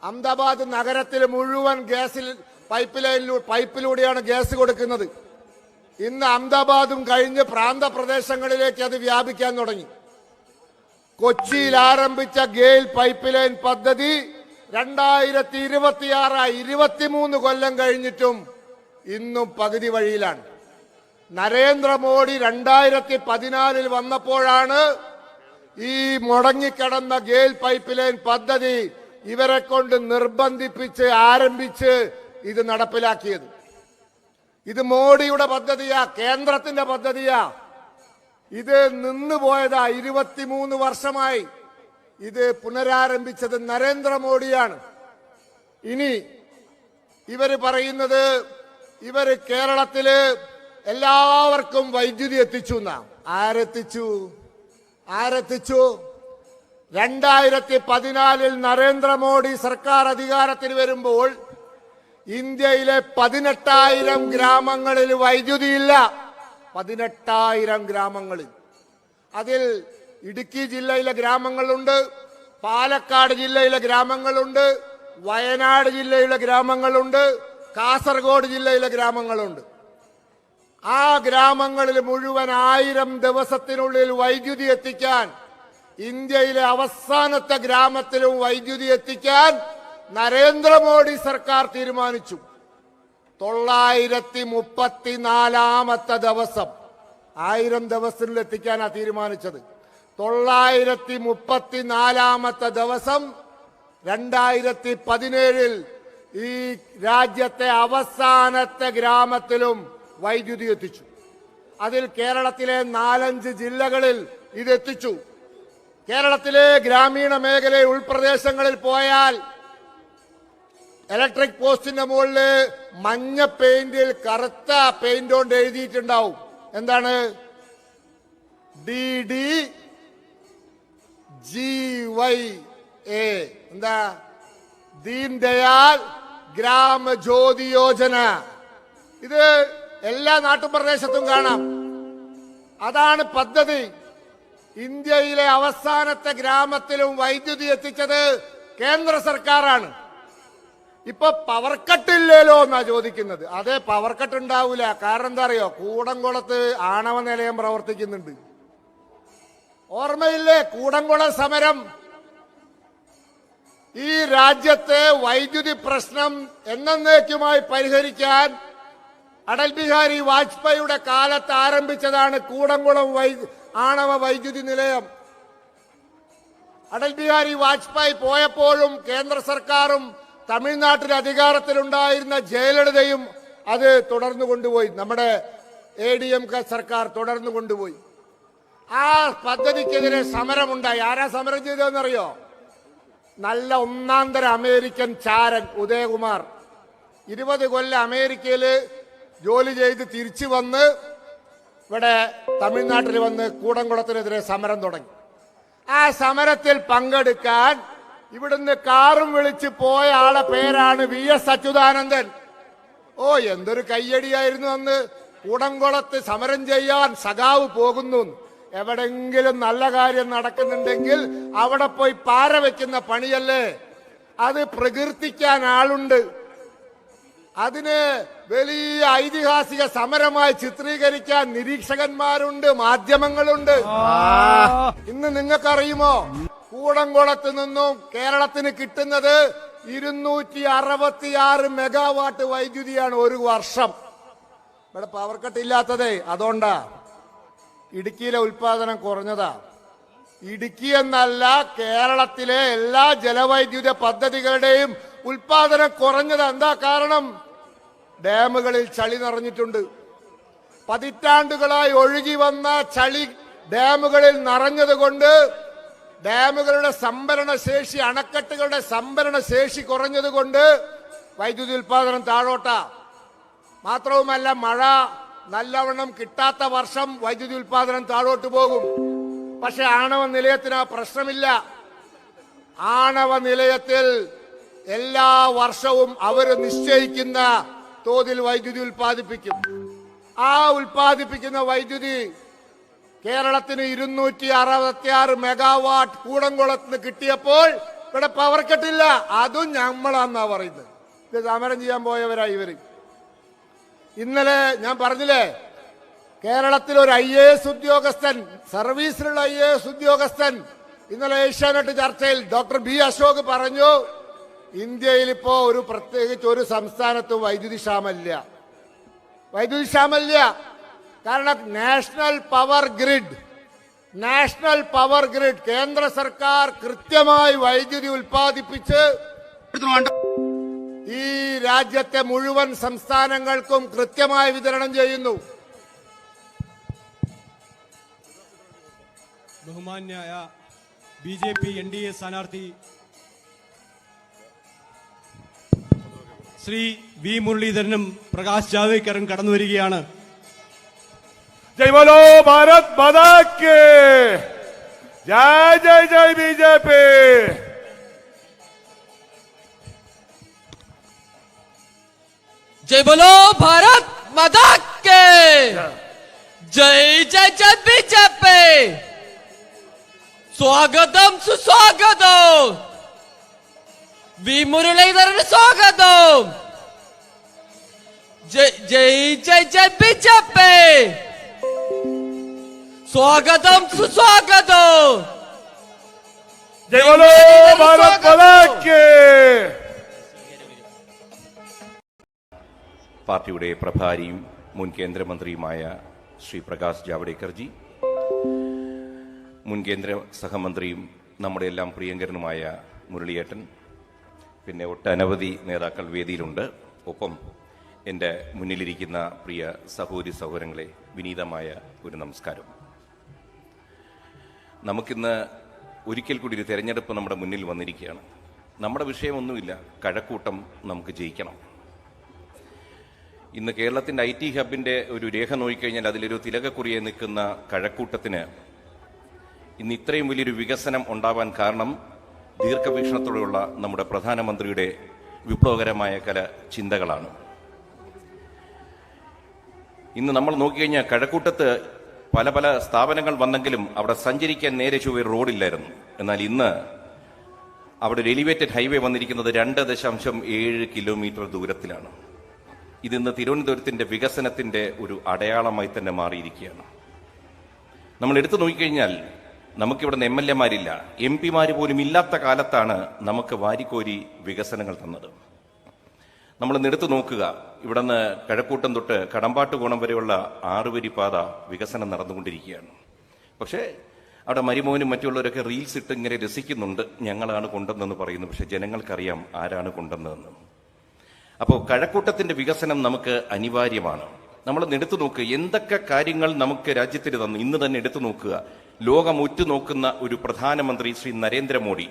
അഹമ്മദാബാദ് നഗരത്തിൽ മുഴുവൻ ഗ്യാസിൽ പൈപ്പിലൂടെയാണ് ഗ്യാസ് കൊടുക്കുന്നത്. ഇന്ന് അഹമ്മദാബാദും കഴിഞ്ഞ് പ്രാന്തപ്രദേശങ്ങളിലേക്ക് അത് വ്യാപിക്കാൻ തുടങ്ങി. കൊച്ചിയിൽ ആരംഭിച്ച ഗെയിൽ പൈപ്പ് ലൈൻ പദ്ധതി 2026 23 കൊല്ലം കഴിഞ്ഞിട്ടും ഇന്നും പകുതി വഴിയിലാണ്. നരേന്ദ്രമോദി 2014-ൽ വന്നപ്പോഴാണ് ഈ മുടങ്ങിക്കിടന്ന ഗെയിൽ പൈപ്പ് ലൈൻ പദ്ധതി ഇവരെ കൊണ്ട് നിർബന്ധിപ്പിച്ച് ആരംഭിച്ച് ഇത് നടപ്പിലാക്കിയത്. ഇത് മോഡിയുടെ പദ്ധതിയാ, കേന്ദ്രത്തിന്റെ പദ്ധതിയാ. ഇത് നിന്നുപോയതാ. 23 വർഷമായി. ഇത് പുനരാരംഭിച്ചത് നരേന്ദ്രമോദിയാണ്. ഇനി ഇവര് പറയുന്നത് ഇവര് കേരളത്തില് എല്ലാവർക്കും വൈദ്യുതി എത്തിച്ചു എന്നാ. ആരെത്തിച്ചു? 2014-ൽ നരേന്ദ്രമോദി സർക്കാർ അധികാരത്തിൽ വരുമ്പോൾ ഇന്ത്യയിലെ 18,000 ഗ്രാമങ്ങളിൽ വൈദ്യുതിയില്ല. 18,000 ഗ്രാമങ്ങളിൽ. അതിൽ ഇടുക്കി ജില്ലയിലെ ഗ്രാമങ്ങളുണ്ട്, പാലക്കാട് ജില്ലയിലെ ഗ്രാമങ്ങളുണ്ട്, വയനാട് ജില്ലയിലെ ഗ്രാമങ്ങളുണ്ട്, കാസർഗോഡ് ജില്ലയിലെ ഗ്രാമങ്ങളുണ്ട്. ആ ഗ്രാമങ്ങളിൽ മുഴുവൻ 1000 ദിവസത്തിനുള്ളിൽ വൈദ്യുതി എത്തിക്കാൻ, ഇന്ത്യയിലെ അവസാനത്തെ ഗ്രാമത്തിലും വൈദ്യുതി എത്തിക്കാൻ നരേന്ദ്രമോദി സർക്കാർ തീരുമാനിച്ചു. 934ാമത്തെ ദിവസം 1000 ദിവസത്തിൽ എത്തിക്കാനാണ് തീരുമാനിച്ചത്. 934ാമത്തെ ദിവസം 2017 ഈ രാജ്യത്തെ അവസാനത്തെ ഗ്രാമത്തിലും വൈദ്യുതി എത്തിച്ചു. അതിൽ കേരളത്തിലെ 4-5 ജില്ലകളിൽ ഇതെത്തിച്ചു. കേരളത്തിലെ ഗ്രാമീണ മേഖല ഉൾപ്രദേശങ്ങളിൽ പോയാൽ ഇലക്ട്രിക് പോസ്റ്റിന്റെ മുകളിൽ മഞ്ഞ പെയിന്റിൽ കറുത്ത പെയിന്റ് കൊണ്ട് എഴുതിയിട്ടുണ്ടാവും. എന്താണ്? DDGYA. എന്താ? ദീൻ ദയാൽ ഗ്രാമ ജ്യോതി യോജന. ഇത് എല്ലാ നാട്ടുപ്രദേശത്തും കാണാം. അതാണ് പദ്ധതി. ഇന്ത്യയിലെ അവസാനത്തെ ഗ്രാമത്തിലും വൈദ്യുതി എത്തിച്ചത് കേന്ദ്ര സർക്കാരാണ്. ഇപ്പൊ പവർ കട്ടില്ലല്ലോ എന്നാ ചോദിക്കുന്നത്. അതെ, പവർ കട്ട് ഉണ്ടാവില്ല. കാരണം എന്താ അറിയോ? കൂടംകുളത്ത് ആണവ നിലയം പ്രവർത്തിക്കുന്നുണ്ട്. ഓർമ്മയില്ലേ കൂടംകുളം സമരം? ഈ രാജ്യത്തെ വൈദ്യുതി പ്രശ്നം എന്നേക്കുമായി പരിഹരിക്കാൻ അടൽ ബിഹാരി വാജ്പേയിയുടെ കാലത്ത് ആരംഭിച്ചതാണ് കൂടംകുളം ആണവ വൈദ്യുതി നിലയം. അടൽ ബിഹാരി വാജ്പേയി പോയപ്പോഴും കേന്ദ്ര സർക്കാരും തമിഴ്നാട്ടിൽ അധികാരത്തിലുണ്ടായിരുന്ന ജയലളിതയും അത് തുടർന്നു കൊണ്ടുപോയി. നമ്മുടെ ADMK സർക്കാർ തുടർന്നു കൊണ്ടുപോയി. ആ പദ്ധതിക്കെതിരെ സമരമുണ്ടായി. ആരാ സമരം ചെയ്തതെന്നറിയോ? നല്ല ഒന്നാന്തര അമേരിക്കൻ ചാരൻ ഉദയകുമാർ. 20 കൊല്ലം അമേരിക്കയിൽ ജോലി ചെയ്ത് തിരിച്ചു വന്ന് ഇവിടെ തമിഴ്നാട്ടിൽ വന്ന് കൂടംകുളത്തിനെതിരെ സമരം തുടങ്ങി. ആ സമരത്തിൽ പങ്കെടുക്കാൻ ഇവിടുന്ന് കാറും വിളിച്ച് പോയ ആളെ പേരാണ് VS അച്യുതാനന്ദൻ. ഓ, എന്തൊരു കയ്യടിയായിരുന്നു അന്ന്. കൂടംകുളത്ത് സമരം ചെയ്യാൻ സഖാവ് പോകുന്നു. എവിടെങ്കിലും നല്ല കാര്യം നടക്കുന്നുണ്ടെങ്കിൽ അവിടെ പോയി പാര വെക്കുന്ന പണിയല്ലേ അത്. പ്രകീർത്തിക്കാൻ ആളുണ്ട്. അതിന് വലിയ ഐതിഹാസിക സമരമായി ചിത്രീകരിക്കാൻ നിരീക്ഷകന്മാരുണ്ട്, മാധ്യമങ്ങളുണ്ട്. ഇന്ന് നിങ്ങൾക്കറിയുമോ കൂടംകുളത്ത് നിന്നും കേരളത്തിന് കിട്ടുന്നത് 266 മെഗാവാട്ട് വൈദ്യുതിയാണ് ഒരു വർഷം. ഇവിടെ പവർ കട്ട് ഇല്ലാത്തതേ അതുകൊണ്ടാ. ഇടുക്കിയിലെ ഉൽപാദനം കുറഞ്ഞതാ. ഇടുക്കി എന്നല്ല, കേരളത്തിലെ എല്ലാ ജലവൈദ്യുത പദ്ധതികളുടെയും ഉൽപാദനം കുറഞ്ഞത്. എന്താ കാരണം? ഡാമുകളിൽ ചളി നിറഞ്ഞിട്ടുണ്ട്. പതിറ്റാണ്ടുകളായി ഒഴുകി വന്ന ചളി ഡാമുകളിൽ നിറഞ്ഞതുകൊണ്ട് ഡാമുകളുടെ സംഭരണ ശേഷി, അണക്കെട്ടുകളുടെ സംഭരണ ശേഷി കുറഞ്ഞതുകൊണ്ട് വൈദ്യുതി ഉൽപാദനം താഴോട്ടാ. മാത്രവുമല്ല, മഴ നല്ലവണ്ണം കിട്ടാത്ത വർഷം വൈദ്യുതി ഉൽപാദനം താഴോട്ട് പോകും. പക്ഷെ ആണവ നിലയത്തിന് ആ പ്രശ്നമില്ല. ആണവ നിലയത്തിൽ എല്ലാ വർഷവും അവർ നിശ്ചയിക്കുന്ന തോതിൽ വൈദ്യുതി ഉൽപ്പാദിപ്പിക്കും. ആ ഉൽപ്പാദിപ്പിക്കുന്ന വൈദ്യുതി കേരളത്തിന് 266 മെഗാവാട്ട് കൂടംകുളത്തിന് കിട്ടിയപ്പോൾ ഇവിടെ പവർ കട്ടില്ല. അതും നമ്മളാന്നാ പറയുന്നത്. ഇത് സമരം ചെയ്യാൻ പോയവരാ ഇവര്. ഇന്നലെ ഞാൻ പറഞ്ഞില്ലേ, കേരളത്തിൽ ഒരു IAS ഉദ്യോഗസ്ഥൻ, സർവീസിലുള്ള IAS ഉദ്യോഗസ്ഥൻ ഇന്നലെ ഏഷ്യാനെറ്റ് ചർച്ചയിൽ ഡോക്ടർ B അശോക് പറഞ്ഞു, ഇന്ത്യയിൽ ഇപ്പോ പ്രത്യേകിച്ച് ഒരു സംസ്ഥാനത്തും വൈദ്യുതി ക്ഷാമമില്ല. കാരണം നാഷണൽ പവർ ഗ്രിഡ് കേന്ദ്ര സർക്കാർ കൃത്യമായി വൈദ്യുതി ഉൽപ്പാദിപ്പിച്ച് ഈ രാജ്യത്തെ മുഴുവൻ സംസ്ഥാനങ്ങൾക്കും കൃത്യമായി വിതരണം ചെയ്യുന്നു. ബഹുമാന്യായ BJP NDA സ്ഥാനാർത്ഥി ശ്രീ V മുരളീധരനും പ്രകാശ് ജാവ്ദേക്കറും കടന്നു വരികയാണ്. जय बोलो भारत माता की जय जय जय बीजेपी। जय बोलो भारत माता के जय जय जय बीजेपी स्वागतम सुस्वागतम वी मुरलीधरन स्वागतम जय जय जय जय बीजेपी स्वागतम सुस्वागतम जय बोलो भारत माता की പാർട്ടിയുടെ പ്രഭാരിയും മുൻ കേന്ദ്രമന്ത്രിയുമായ ശ്രീ പ്രകാശ് ജാവ്ദേക്കർജി, മുൻ കേന്ദ്ര സഹമന്ത്രിയും നമ്മുടെ എല്ലാം പ്രിയങ്കരനുമായ മുരളിയേട്ടൻ, പിന്നെ ഒട്ടനവധി നേതാക്കൾ വേദിയിലുണ്ട്. ഒപ്പം എൻ്റെ മുന്നിലിരിക്കുന്ന പ്രിയ സഹോദരി സഹോദരങ്ങളെ വിനീതമായ ഒരു നമസ്കാരം. നമുക്കിന്ന് ഒരിക്കൽ കൂടി ഒരു തെരഞ്ഞെടുപ്പ് നമ്മുടെ മുന്നിൽ വന്നിരിക്കുകയാണ്. നമ്മുടെ വിഷയമൊന്നുമില്ല, കഴക്കൂട്ടം നമുക്ക് ജയിക്കണം. ഇന്ന് കേരളത്തിൻ്റെ IT ഹബിൻ്റെ ഒരു രേഖ നോക്കിക്കഴിഞ്ഞാൽ അതിലൊരു തിലകക്കുറിയെ നിൽക്കുന്ന കഴക്കൂട്ടത്തിന് ഇന്ന് ഇത്രയും വലിയൊരു വികസനം ഉണ്ടാവാൻ കാരണം ദീർഘവീക്ഷണത്തോടെയുള്ള നമ്മുടെ പ്രധാനമന്ത്രിയുടെ വിപ്ലവകരമായ ചിന്തകളാണ്. ഇന്ന് നമ്മൾ നോക്കിക്കഴിഞ്ഞാൽ കഴക്കൂട്ടത്ത് പല പല സ്ഥാപനങ്ങൾ വന്നെങ്കിലും അവിടെ സഞ്ചരിക്കാൻ നേരെ ചൊവ്വേ റോഡില്ലായിരുന്നു. എന്നാൽ ഇന്ന് അവിടെ ഒരു എലിവേറ്റഡ് ഹൈവേ വന്നിരിക്കുന്നത് 2.7 കിലോമീറ്റർ ദൂരത്തിലാണ്. ഇതിന്ന് തിരുവനന്തപുരത്തിന്റെ വികസനത്തിന്റെ ഒരു അടയാളമായി തന്നെ മാറിയിരിക്കുകയാണ്. നമ്മൾ എടുത്തു നോക്കിക്കഴിഞ്ഞാൽ നമുക്കിവിടെ നിന്ന് MLA-മാരില്ല, MP-മാർ പോലും ഇല്ലാത്ത കാലത്താണ് നമുക്ക് വാരിക്കോരി വികസനങ്ങൾ തന്നത്. നമ്മളിന്ന് എടുത്തു നോക്കുക, ഇവിടെ നിന്ന് കഴക്കൂട്ടം തൊട്ട് കടമ്പാട്ടുകോണം വരെയുള്ള 6 വരി പാത വികസനം നടന്നുകൊണ്ടിരിക്കുകയാണ്. പക്ഷേ അവിടെ മരുമോനും മറ്റുള്ളവരൊക്കെ റീൽസ് ഇട്ട് ഇങ്ങനെ രസിക്കുന്നുണ്ട്, ഞങ്ങളാണ് കൊണ്ടുവന്നെന്ന് പറയുന്നു. പക്ഷെ ജനങ്ങൾക്കറിയാം ആരാണ് കൊണ്ടുവന്നതെന്ന്. അപ്പോൾ കഴക്കൂട്ടത്തിന്റെ വികസനം നമുക്ക് അനിവാര്യമാണ്. നമ്മൾ എടുത്തു നോക്കുക, എന്തൊക്കെ കാര്യങ്ങൾ നമുക്ക് രാജ്യത്തിന് തന്നു. ഇന്ന് തന്നെ എടുത്തു നോക്കുക, ലോകം ഉറ്റുനോക്കുന്ന ഒരു പ്രധാനമന്ത്രി ശ്രീ നരേന്ദ്രമോദി.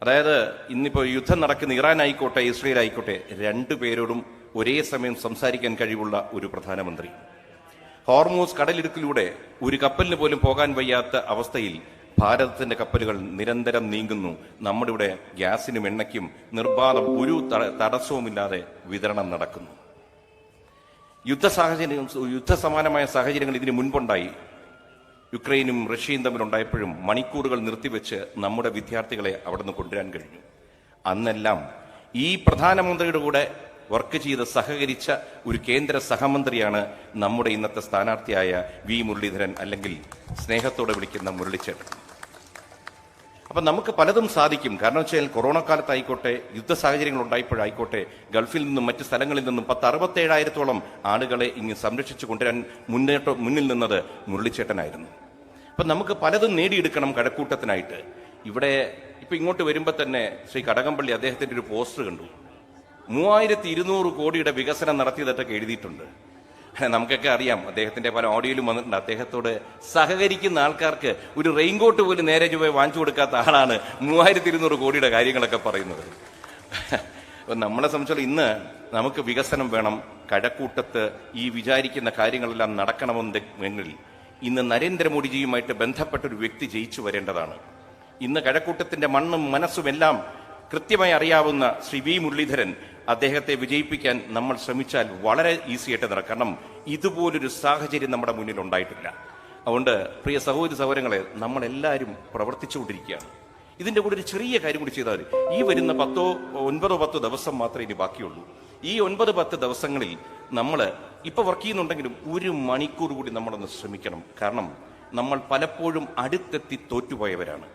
അതായത് ഇന്നിപ്പോൾ യുദ്ധം നടക്കുന്ന ഇറാൻ ആയിക്കോട്ടെ ഇസ്രയേൽ ആയിക്കോട്ടെ, രണ്ടുപേരോടും ഒരേ സമയം സംസാരിക്കാൻ കഴിവുള്ള ഒരു പ്രധാനമന്ത്രി. ഹോർമൂസ് കടലിടുക്കിലൂടെ ഒരു കപ്പലിന് പോലും പോകാൻ വയ്യാത്ത അവസ്ഥയിൽ ഭാരതത്തിന്റെ കപ്പലുകൾ നിരന്തരം നീങ്ങുന്നു. നമ്മുടെ ഇവിടെ ഗ്യാസിനും എണ്ണയ്ക്കും നിർബാധം ഒരു തടസ്സവുമില്ലാതെ വിതരണം നടക്കുന്നു. യുദ്ധസമാനമായ സാഹചര്യങ്ങൾ ഇതിനു മുൻപുണ്ടായി. യുക്രൈനും റഷ്യയും തമ്മിലുണ്ടായപ്പോഴും മണിക്കൂറുകൾ നിർത്തിവെച്ച് നമ്മുടെ വിദ്യാർത്ഥികളെ അവിടെ നിന്ന് കൊണ്ടുവരാൻ കഴിഞ്ഞു. അന്നെല്ലാം ഈ പ്രധാനമന്ത്രിയുടെ കൂടെ വർക്ക് ചെയ്ത് സഹകരിച്ച ഒരു കേന്ദ്ര സഹമന്ത്രിയാണ് നമ്മുടെ ഇന്നത്തെ സ്ഥാനാർത്ഥിയായ വി മുരളീധരൻ, അല്ലെങ്കിൽ സ്നേഹത്തോടെ വിളിക്കുന്ന മുരളിച്ചേട്ടൻ. അപ്പൊ നമുക്ക് പലതും സാധിക്കും. കാരണം വെച്ചാൽ കൊറോണ കാലത്തായിക്കോട്ടെ, യുദ്ധ സാഹചര്യങ്ങൾ ഉണ്ടായപ്പോഴായിക്കോട്ടെ, ഗൾഫിൽ നിന്നും മറ്റ് സ്ഥലങ്ങളിൽ നിന്നും 67,000-ഓളം ആളുകളെ ഇങ്ങ് സംരക്ഷിച്ചു കൊണ്ടുവരാൻ മുന്നിൽ നിന്നത് മുരളിച്ചേട്ടനായിരുന്നു. അപ്പൊ നമുക്ക് പലതും നേടിയെടുക്കണം കഴക്കൂട്ടത്തിനായിട്ട്. ഇവിടെ ഇപ്പൊ ഇങ്ങോട്ട് വരുമ്പോൾ തന്നെ ശ്രീ കടകംപള്ളി അദ്ദേഹത്തിന്റെ ഒരു പോസ്റ്റർ കണ്ടു. 3200 കോടിയുടെ വികസനം നടത്തിയതൊക്കെ എഴുതിയിട്ടുണ്ട്. നമുക്കൊക്കെ അറിയാം, അദ്ദേഹത്തിന്റെ പല ഓഡിയോയിലും വന്നിട്ടുണ്ട്. അദ്ദേഹത്തോട് സഹകരിക്കുന്ന ആൾക്കാർക്ക് ഒരു റെയിൻകോട്ട് പോലും നേരെ ചൊവ്വേ വാങ്ങിച്ചു കൊടുക്കാത്ത ആളാണ് 3200 കോടിയുടെ കാര്യങ്ങളൊക്കെ പറയുന്നത്. നമ്മളെ സംബന്ധിച്ചോളം ഇന്ന് നമുക്ക് വികസനം വേണം. കഴക്കൂട്ടത്ത് ഈ വിചാരിക്കുന്ന കാര്യങ്ങളെല്ലാം നടക്കണമെങ്കിൽ ഇന്ന് നരേന്ദ്രമോദിജിയുമായിട്ട് ബന്ധപ്പെട്ട ഒരു വ്യക്തി ജയിച്ചു വരേണ്ടതാണ്. ഇന്ന് കഴക്കൂട്ടത്തിന്റെ മണ്ണും മനസ്സും എല്ലാം കൃത്യമായി അറിയാവുന്ന ശ്രീ വി മുരളീധരൻ, അദ്ദേഹത്തെ വിജയിപ്പിക്കാൻ നമ്മൾ ശ്രമിച്ചാൽ വളരെ ഈസി ആയിട്ട് നടക്കും. കാരണം ഇതുപോലൊരു സാഹചര്യം നമ്മുടെ മുന്നിൽ ഉണ്ടായിട്ടില്ല. അതുകൊണ്ട് പ്രിയ സഹോദരി സഹോദരങ്ങളെ, നമ്മളെല്ലാവരും പ്രവർത്തിച്ചുകൊണ്ടിരിക്കുകയാണ്. ഇതിന്റെ കൂടെ ഒരു ചെറിയ കാര്യം കൂടി ചെയ്താൽ മതി. ഈ വരുന്ന 9-10 ദിവസം മാത്രമേ ഇനി ബാക്കിയുള്ളൂ. ഈ 9-10 ദിവസങ്ങളിൽ നമ്മൾ ഇപ്പൊ വർക്ക് ചെയ്യുന്നുണ്ടെങ്കിലും 1 മണിക്കൂർ കൂടി നമ്മളൊന്ന് ശ്രമിക്കണം. കാരണം നമ്മൾ പലപ്പോഴും അടുത്തെത്തി തോറ്റുപോയവരാണ്.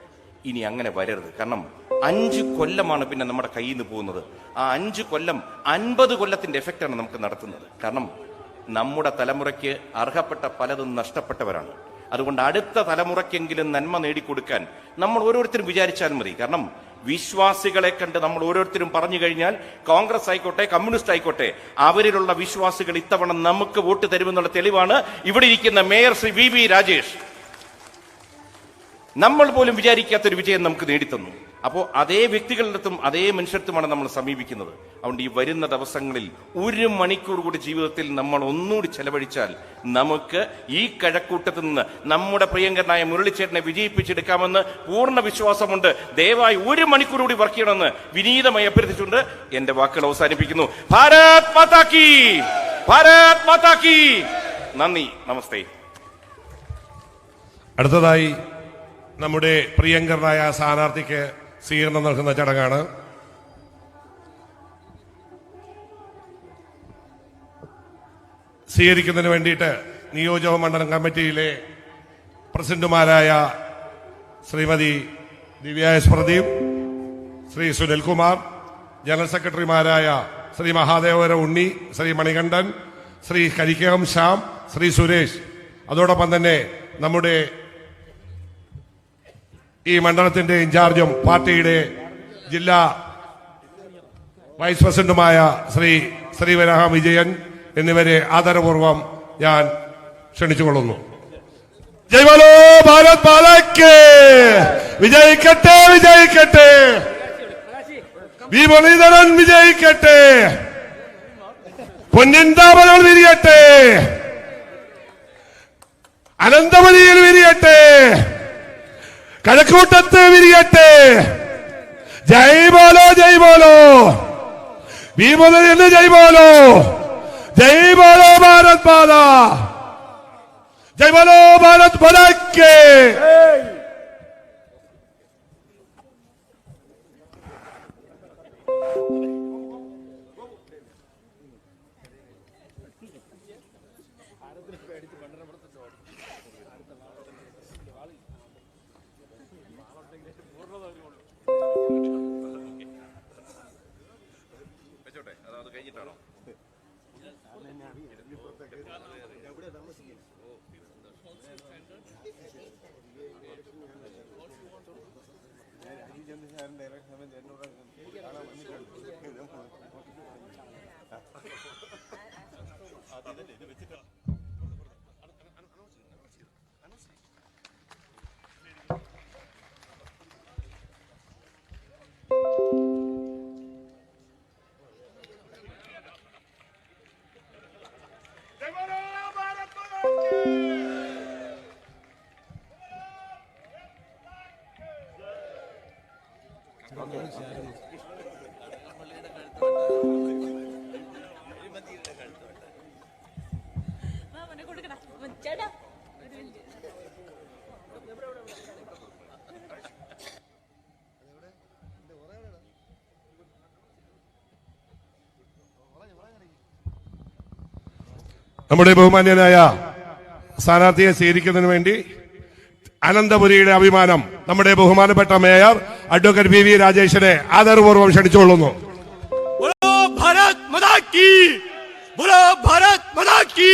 ഇനി അങ്ങനെ വരരുത്. കാരണം 5 കൊല്ലമാണ് പിന്നെ നമ്മുടെ കയ്യിൽ നിന്ന് പോകുന്നത്. ആ 5 കൊല്ലം 50 കൊല്ലത്തിന്റെ എഫക്റ്റാണ് നമുക്ക് നടത്തുന്നത്. കാരണം നമ്മുടെ തലമുറയ്ക്ക് അർഹപ്പെട്ട പലതും നഷ്ടപ്പെട്ടവരാണ്. അതുകൊണ്ട് അടുത്ത തലമുറയ്ക്കെങ്കിലും നന്മ നേടിക്കൊടുക്കാൻ നമ്മൾ ഓരോരുത്തരും വിചാരിച്ചാൽ മതി. കാരണം വിശ്വാസികളെ കണ്ട് നമ്മൾ ഓരോരുത്തരും പറഞ്ഞു കഴിഞ്ഞാൽ, കോൺഗ്രസ് ആയിക്കോട്ടെ കമ്മ്യൂണിസ്റ്റ് ആയിക്കോട്ടെ, അവരിലുള്ള വിശ്വാസികൾ ഇത്തവണ നമുക്ക് വോട്ട് തരുമെന്നുള്ള തെളിവാണ് ഇവിടെ ഇരിക്കുന്ന മേയർ ശ്രീ വി രാജേഷ്. നമ്മൾ പോലും വിചാരിക്കാത്തൊരു വിജയം നമുക്ക് നേടിത്തന്നു. അപ്പോൾ അതേ വ്യക്തികളുടെ അടുത്തും അതേ മനുഷ്യർത്തുമാണ് നമ്മൾ സമീപിക്കുന്നത്. അതുകൊണ്ട് ഈ വരുന്ന ദിവസങ്ങളിൽ 1 മണിക്കൂർ കൂടി ജീവിതത്തിൽ നമ്മൾ ഒന്നുകൂടി ചെലവഴിച്ചാൽ നമുക്ക് ഈ കഴക്കൂട്ടത്തിൽ നിന്ന് നമ്മുടെ പ്രിയങ്കരനായ മുരളിച്ചേട്ടനെ വിജയിപ്പിച്ചെടുക്കാമെന്ന് പൂർണ്ണ വിശ്വാസമുണ്ട്. ദയവായി 1 മണിക്കൂർ കൂടി വർക്ക് ചെയ്യണമെന്ന് വിനീതമായി അഭ്യർത്ഥിച്ചുകൊണ്ട് എന്റെ വാക്കുകൾ അവസാനിപ്പിക്കുന്നു. Bharat Mata key, Bharat Mata key. നന്ദി, നമസ്തേ. അടുത്തതായി നമ്മുടെ പ്രിയങ്കരനായ സ്ഥാനാർത്ഥിക്ക് സ്വീകരണം നൽകുന്ന ചടങ്ങാണ്. സ്വീകരിക്കുന്നതിന് വേണ്ടിയിട്ട് നിയോജക മണ്ഡലം കമ്മിറ്റിയിലെ പ്രസിഡന്റുമാരായ ശ്രീമതി ദിവ്യ എസ് പ്രദീപ്, ശ്രീ സുനിൽകുമാർ, ജനറൽ സെക്രട്ടറിമാരായ ശ്രീ മഹാദേവര ഉണ്ണി, ശ്രീ മണികണ്ഠൻ, ശ്രീ കരിക്കകം ശ്യാം, ശ്രീ സുരേഷ്, അതോടൊപ്പം തന്നെ നമ്മുടെ ഈ മണ്ഡലത്തിന്റെ ഇൻചാർജും പാർട്ടിയുടെ ജില്ലാ വൈസ് പ്രസിഡന്റുമായ ശ്രീ ശ്രീവരാഹം വിജയൻ എന്നിവരെ ആദരപൂർവം ഞാൻ ക്ഷണിച്ചുകൊള്ളുന്നു. ജയ് ബോലോ ഭാരത് മാതാക്ക്, വിജയിക്കട്ടെ വിജയിക്കട്ടെ, വി മുരളീധരൻ വിജയിക്കട്ടെ, പൊന്നിന്താമരകൾ വിരിയട്ടെ, അനന്തപുരിയിൽ വിരിയട്ടെ, കഴക്കൂട്ടത്ത് വിരിയട്ടെ. ജയ് ബോലോ ജയ് ബോലോ, വി മുരളീധരന് ജയ് ബോലോ, ജയ് ബോലോ ഭാരത് മാതാ, ജയ് ബോലോ ഭാരത് മാതാക്ക്. നമ്മുടെ ബഹുമാന്യനായ സ്ഥാനാർത്ഥിയെ സ്വീകരിക്കുന്നതിന് വേണ്ടി അനന്തപുരിയുടെ അഭിമാനം നമ്മുടെ ബഹുമാനപ്പെട്ട മേയർ അഡ്വക്കേറ്റ് വി രാജേഷിനെ ആദരപൂർവ്വം ക്ഷണിച്ചുകൊള്ളുന്നു. बोलो भारत माता की, बोलो भारत माता की.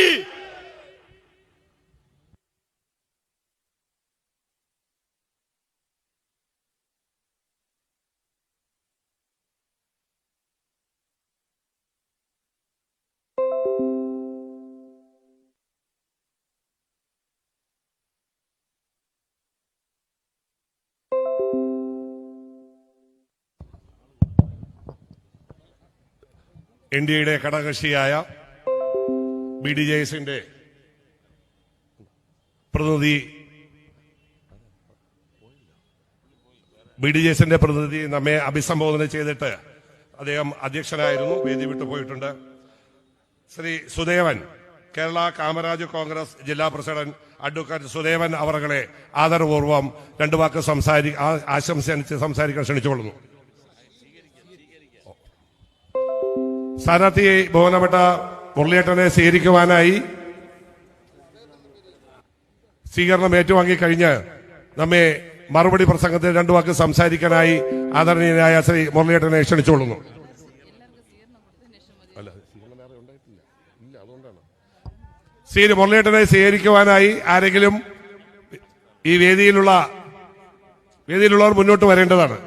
ഇന്ത്യയുടെ ഘടകകക്ഷിയായ BDJSന്റെ പ്രതിനിധി നമ്മെ അഭിസംബോധന ചെയ്തിട്ട് അദ്ദേഹം അധ്യക്ഷനായിരുന്നു, വേദി വിട്ടുപോയിട്ടുണ്ട്. ശ്രീ സുദേവൻ, കേരള കാമരാജ് കോൺഗ്രസ് ജില്ലാ പ്രസിഡന്റ് അഡ്വക്കേറ്റ് സുദേവൻ അവരുടെ ആദരപൂർവ്വം 2 വാക്ക് ആശംസിച്ച് സംസാരിക്കാൻ ക്ഷണിച്ചുകൊള്ളുന്നു. സ്ഥാനാർത്ഥിയെ ബഹുമാനപ്പെട്ട മുരളിയേട്ടനെ സ്വീകരിക്കുവാനായി സ്വീകരണം ഏറ്റുവാങ്ങിക്കഴിഞ്ഞ് നമ്മെ മറുപടി പ്രസംഗത്തിൽ 2 വാക്ക് സംസാരിക്കാനായി ആദരണീയനായ ശ്രീ മുരളിയേട്ടനെ ക്ഷണിച്ചുകൊള്ളുന്നു. ശ്രീ മുരളിയേട്ടനെ സ്വീകരിക്കുവാനായി ആരെങ്കിലും ഈ വേദിയിലുള്ളവർ മുന്നോട്ട് വരേണ്ടതാണ്.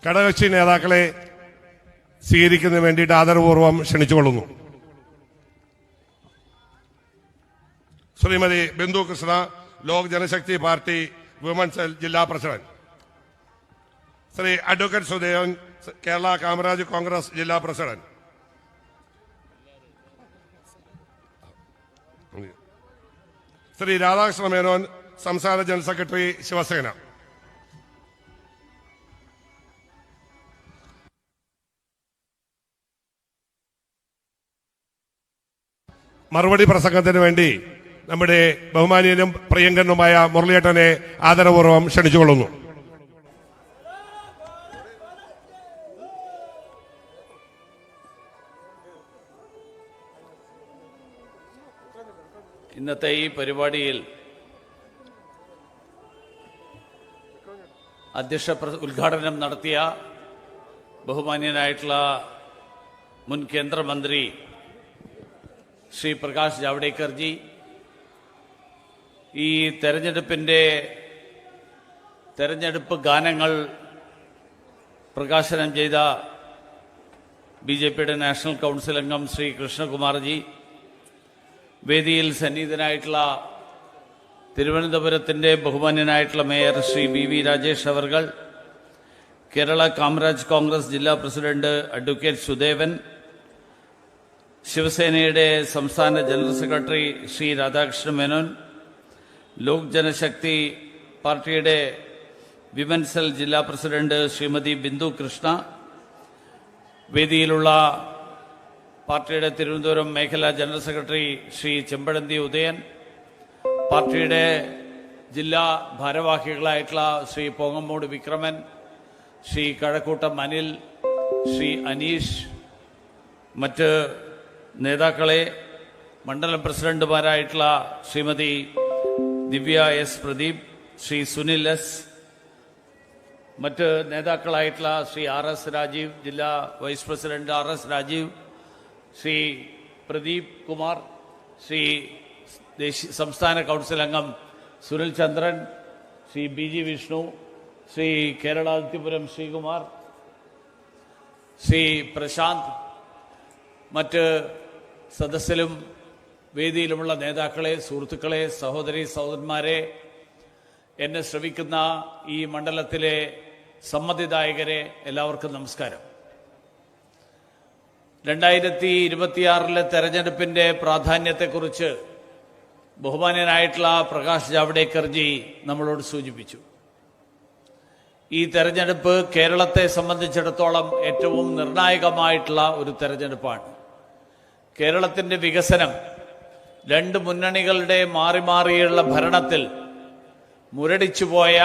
ഘടകകക്ഷി നേതാക്കളെ സ്വീകരിക്കുന്നതിന് വേണ്ടിയിട്ട് ആദരപൂർവ്വം ക്ഷണിച്ചുകൊള്ളുന്നു. Shrimati Bindu Krishna, Lok Janshakti party women's cell ജില്ലാ പ്രസിഡന്റ്. ശ്രീ അഡ്വക്കേറ്റ് സുദേവൻ, കേരള കാമരാജ് കോൺഗ്രസ് ജില്ലാ പ്രസിഡന്റ്. ശ്രീ രാധാകൃഷ്ണ മേനോൻ, സംസ്ഥാന ജനറൽ സെക്രട്ടറി, ശിവസേന. മറുപടി പ്രസംഗത്തിന് വേണ്ടി നമ്മുടെ ബഹുമാനീയനും പ്രിയങ്കരനുമായ മുരളിയേട്ടനെ ആദരപൂർവ്വം ക്ഷണിച്ചുകൊള്ളുന്നു. ഇന്നത്തെ ഈ പരിപാടിയിൽ ഉദ്ഘാടനം നടത്തിയ ബഹുമാന്യനായിട്ടുള്ള മുൻ കേന്ദ്രമന്ത്രി ശ്രീ പ്രകാശ് ജാവ്ദേക്കർജി, ഈ തെരഞ്ഞെടുപ്പ് ഗാനങ്ങൾ പ്രകാശനം ചെയ്ത ബിജെപിയുടെ നാഷണൽ കൗൺസിൽ അംഗം ശ്രീ കൃഷ്ണകുമാർജി, വേദിയിൽ സന്നിഹിതനായിട്ടുള്ള തിരുവനന്തപുരത്തിന്റെ ബഹുമാന്യനായിട്ടുള്ള മേയർ ശ്രീ വി രാജേഷ് അവർകൾ, കേരള കാമരാജ് കോൺഗ്രസ് ജില്ലാ പ്രസിഡന്റ് അഡ്വക്കേറ്റ് സുദേവൻ, ശിവസേനയുടെ സംസ്ഥാന ജനറൽ സെക്രട്ടറി ശ്രീ രാധാകൃഷ്ണ മേനോൻ, ലോക് ജനശക്തി പാർട്ടിയുടെ വിമൻസ് സെൽ ജില്ലാ പ്രസിഡന്റ് ശ്രീമതി ബിന്ദു കൃഷ്ണ, വേദിയിലുള്ള പാർട്ടിയുടെ തിരുവനന്തപുരം മേഖലാ ജനറൽ സെക്രട്ടറി ശ്രീ ചെമ്പഴന്തി ഉദയൻ, പാർട്ടിയുടെ ജില്ലാ ഭാരവാഹികളായിട്ടുള്ള ശ്രീ പോങ്ങമ്മൂട് വിക്രമൻ, ശ്രീ കഴക്കൂട്ടം അനിൽ, ശ്രീ അനീഷ്, മറ്റ് നേതാക്കളെ, മണ്ഡലം പ്രസിഡന്റുമാരായിട്ടുള്ള ശ്രീമതി ദിവ്യ എസ് പ്രദീപ്, ശ്രീ സുനിൽ എസ്, മറ്റ് നേതാക്കളായിട്ടുള്ള ശ്രീ RS രാജീവ്, ജില്ലാ vice president RS Rajeev, Shri Pradeep Kumar, Shri സംസ്ഥാന കൗൺസിൽ അംഗം സുനിൽ ചന്ദ്രൻ, ശ്രീ BG വിഷ്ണു, ശ്രീ കേരളാദിത്യപുരം ശ്രീകുമാർ, ശ്രീ പ്രശാന്ത്, മറ്റ് സദസ്സിലും വേദിയിലുമുള്ള നേതാക്കളെ, സുഹൃത്തുക്കളെ, സഹോദരി സഹോദരന്മാരെ, എന്നെ ശ്രവിക്കുന്ന ഈ മണ്ഡലത്തിലെ സമ്മതിദായകരെ, എല്ലാവർക്കും നമസ്കാരം. 2026 തെരഞ്ഞെടുപ്പിന്റെ പ്രാധാന്യത്തെക്കുറിച്ച് ബഹുമാന്യനായിട്ടുള്ള പ്രകാശ് ജാവ്ദേക്കർജി നമ്മളോട് സൂചിപ്പിച്ചു. ഈ തെരഞ്ഞെടുപ്പ് കേരളത്തെ സംബന്ധിച്ചിടത്തോളം ഏറ്റവും നിർണായകമായിട്ടുള്ള ഒരു തെരഞ്ഞെടുപ്പാണ്. കേരളത്തിന്റെ വികസനം, രണ്ട് മുന്നണികളുടെ മാറി മാറിയുള്ള ഭരണത്തിൽ മുരടിച്ചുപോയ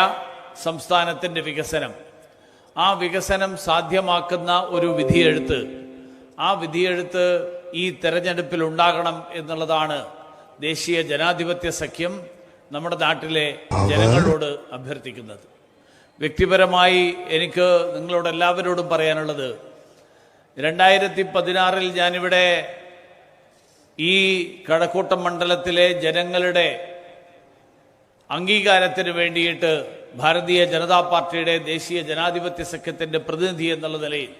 സംസ്ഥാനത്തിന്റെ വികസനം, ആ വികസനം സാധ്യമാക്കുന്ന ഒരു വിധിയെഴുത്ത്, ആ വിധിയെഴുത്ത് ഈ തെരഞ്ഞെടുപ്പിൽ ഉണ്ടാകണം എന്നുള്ളതാണ് ദേശീയ ജനാധിപത്യ സഖ്യം നമ്മുടെ നാട്ടിലെ ജനങ്ങളോട് അഭ്യർത്ഥിക്കുന്നത്. വ്യക്തിപരമായി എനിക്ക് നിങ്ങളോട് എല്ലാവരോടും പറയാനുള്ളത്, 2016 ഞാനിവിടെ ഈ കഴക്കൂട്ടം മണ്ഡലത്തിലെ ജനങ്ങളുടെ അംഗീകാരത്തിന് വേണ്ടിയിട്ട് ഭാരതീയ ജനതാ പാർട്ടിയുടെ ദേശീയ ജനാധിപത്യ സഖ്യത്തിന്റെ പ്രതിനിധി എന്നുള്ള നിലയിൽ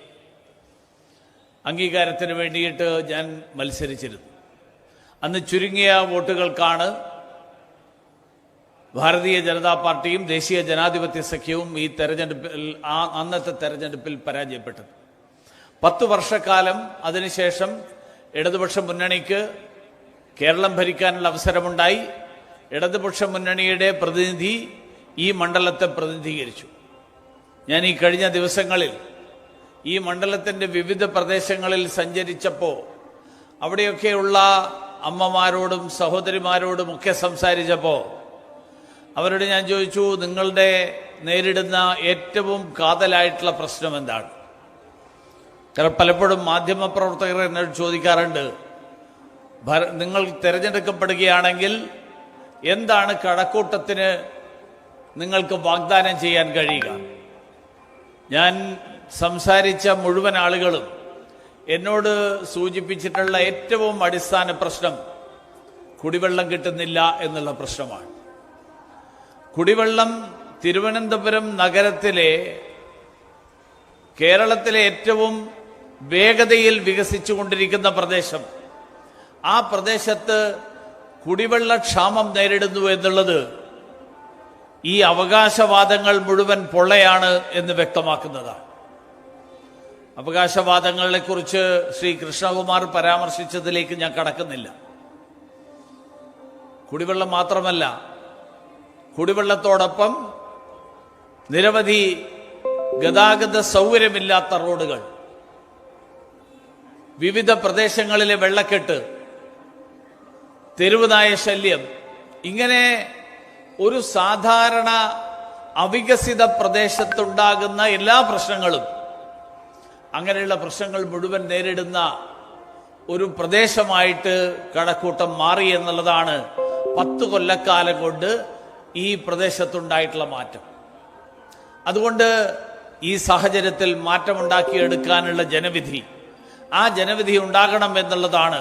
അംഗീകാരത്തിന് വേണ്ടിയിട്ട് ഞാൻ മത്സരിച്ചിരുന്നു. അന്ന് ചുരുങ്ങിയ വോട്ടുകൾക്കാണ് ഭാരതീയ ജനതാ പാർട്ടിയും ദേശീയ ജനാധിപത്യ സഖ്യവും ഈ തെരഞ്ഞെടുപ്പിൽ അന്നത്തെ തെരഞ്ഞെടുപ്പിൽ പരാജയപ്പെട്ടത്. 10 വർഷക്കാലം അതിനുശേഷം ഇടതുപക്ഷ മുന്നണിക്ക് കേരളം ഭരിക്കാനുള്ള അവസരമുണ്ടായി. ഇടതുപക്ഷ മുന്നണിയുടെ പ്രതിനിധി ഈ മണ്ഡലത്തെ പ്രതിനിധീകരിച്ചു. ഞാൻ ഈ കഴിഞ്ഞ ദിവസങ്ങളിൽ ഈ മണ്ഡലത്തിന്റെ വിവിധ പ്രദേശങ്ങളിൽ സഞ്ചരിച്ചപ്പോൾ അവിടെയൊക്കെയുള്ള അമ്മമാരോടും സഹോദരിമാരോടും ഒക്കെ സംസാരിച്ചപ്പോൾ അവരോട് ഞാൻ ചോദിച്ചു, നിങ്ങളുടെ നേരിടുന്ന ഏറ്റവും കാതലായിട്ടുള്ള പ്രശ്നം എന്താണ്? കാരണം പലപ്പോഴും മാധ്യമപ്രവർത്തകർ എന്നോട് ചോദിക്കാറുണ്ട്, നിങ്ങൾ തിരഞ്ഞെടുക്കപ്പെടുകയാണെങ്കിൽ എന്താണ് കഴക്കൂട്ടത്തിന് നിങ്ങൾക്ക് വാഗ്ദാനം ചെയ്യാൻ കഴിയുക? ഞാൻ സംസാരിച്ച മുഴുവൻ ആളുകളും എന്നോട് സൂചിപ്പിച്ചിട്ടുള്ള ഏറ്റവും അടിസ്ഥാന പ്രശ്നം കുടിവെള്ളം കിട്ടുന്നില്ല എന്നുള്ള പ്രശ്നമാണ്. കുടിവെള്ളം തിരുവനന്തപുരം നഗരത്തിലെ കേരളത്തിലെ ഏറ്റവും വേഗതയിൽ വികസിച്ചുകൊണ്ടിരിക്കുന്ന പ്രദേശം. ആ പ്രദേശത്ത് കുടിവെള്ളക്ഷാമം നേരിടുന്നു എന്നുള്ളത് ഈ അവകാശവാദങ്ങൾ മുഴുവൻ പൊള്ളയാണ് എന്ന് വ്യക്തമാക്കുന്നതാണ്. അവകാശവാദങ്ങളെക്കുറിച്ച് ശ്രീ കൃഷ്ണകുമാർ പരാമർശിച്ചതിലേക്ക് ഞാൻ കടക്കുന്നില്ല. കുടിവെള്ളം മാത്രമല്ല, കുടിവെള്ളത്തോടൊപ്പം നിരവധി ഗതാഗത സൗകര്യമില്ലാത്ത റോഡുകൾ, വിവിധ പ്രദേശങ്ങളിലെ വെള്ളക്കെട്ട്, തെരുവുനായ ശല്യം, ഇങ്ങനെ ഒരു സാധാരണ അവികസിത പ്രദേശത്തുണ്ടാകുന്ന എല്ലാ പ്രശ്നങ്ങളും, അങ്ങനെയുള്ള പ്രശ്നങ്ങൾ മുഴുവൻ നേരിടുന്ന ഒരു പ്രദേശമായിട്ട് കഴക്കൂട്ടം മാറി എന്നുള്ളതാണ് 10 കൊല്ലക്കാലം കൊണ്ട് ഈ പ്രദേശത്തുണ്ടായിട്ടുള്ള മാറ്റം. അതുകൊണ്ട് ഈ സാഹചര്യത്തിൽ മാറ്റമുണ്ടാക്കിയെടുക്കാനുള്ള ജനവിധി, ആ ജനവിധി ഉണ്ടാകണം എന്നുള്ളതാണ്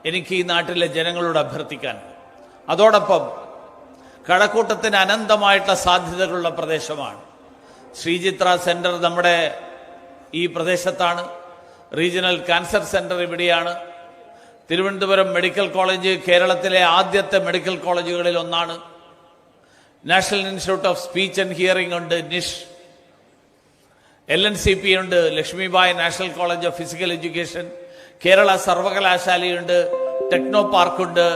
എനിക്ക് ഈ നാട്ടിലെ ജനങ്ങളോട് അഭ്യർത്ഥിക്കാൻ. അതോടൊപ്പം കഴക്കൂട്ടത്തിന് അനന്തമായിട്ടുള്ള സാധ്യതകളുള്ള പ്രദേശമാണ്. ശ്രീചിത്ര സെന്റർ നമ്മുടെ ഈ പ്രദേശത്താണ്. റീജിയണൽ ക്യാൻസർ സെന്റർ ഇവിടെയാണ്. തിരുവനന്തപുരം മെഡിക്കൽ കോളേജ് കേരളത്തിലെ ആദ്യത്തെ മെഡിക്കൽ കോളേജുകളിൽ ഒന്നാണ്. National institute of speech and hearing ഉണ്ട്, നിഷ്. LNCP ഉണ്ട്, Lakshmibai national college of physical education. Kerala സർവകലാശാലയുണ്ട്, ടെക്നോ പാർക്കുണ്ട്,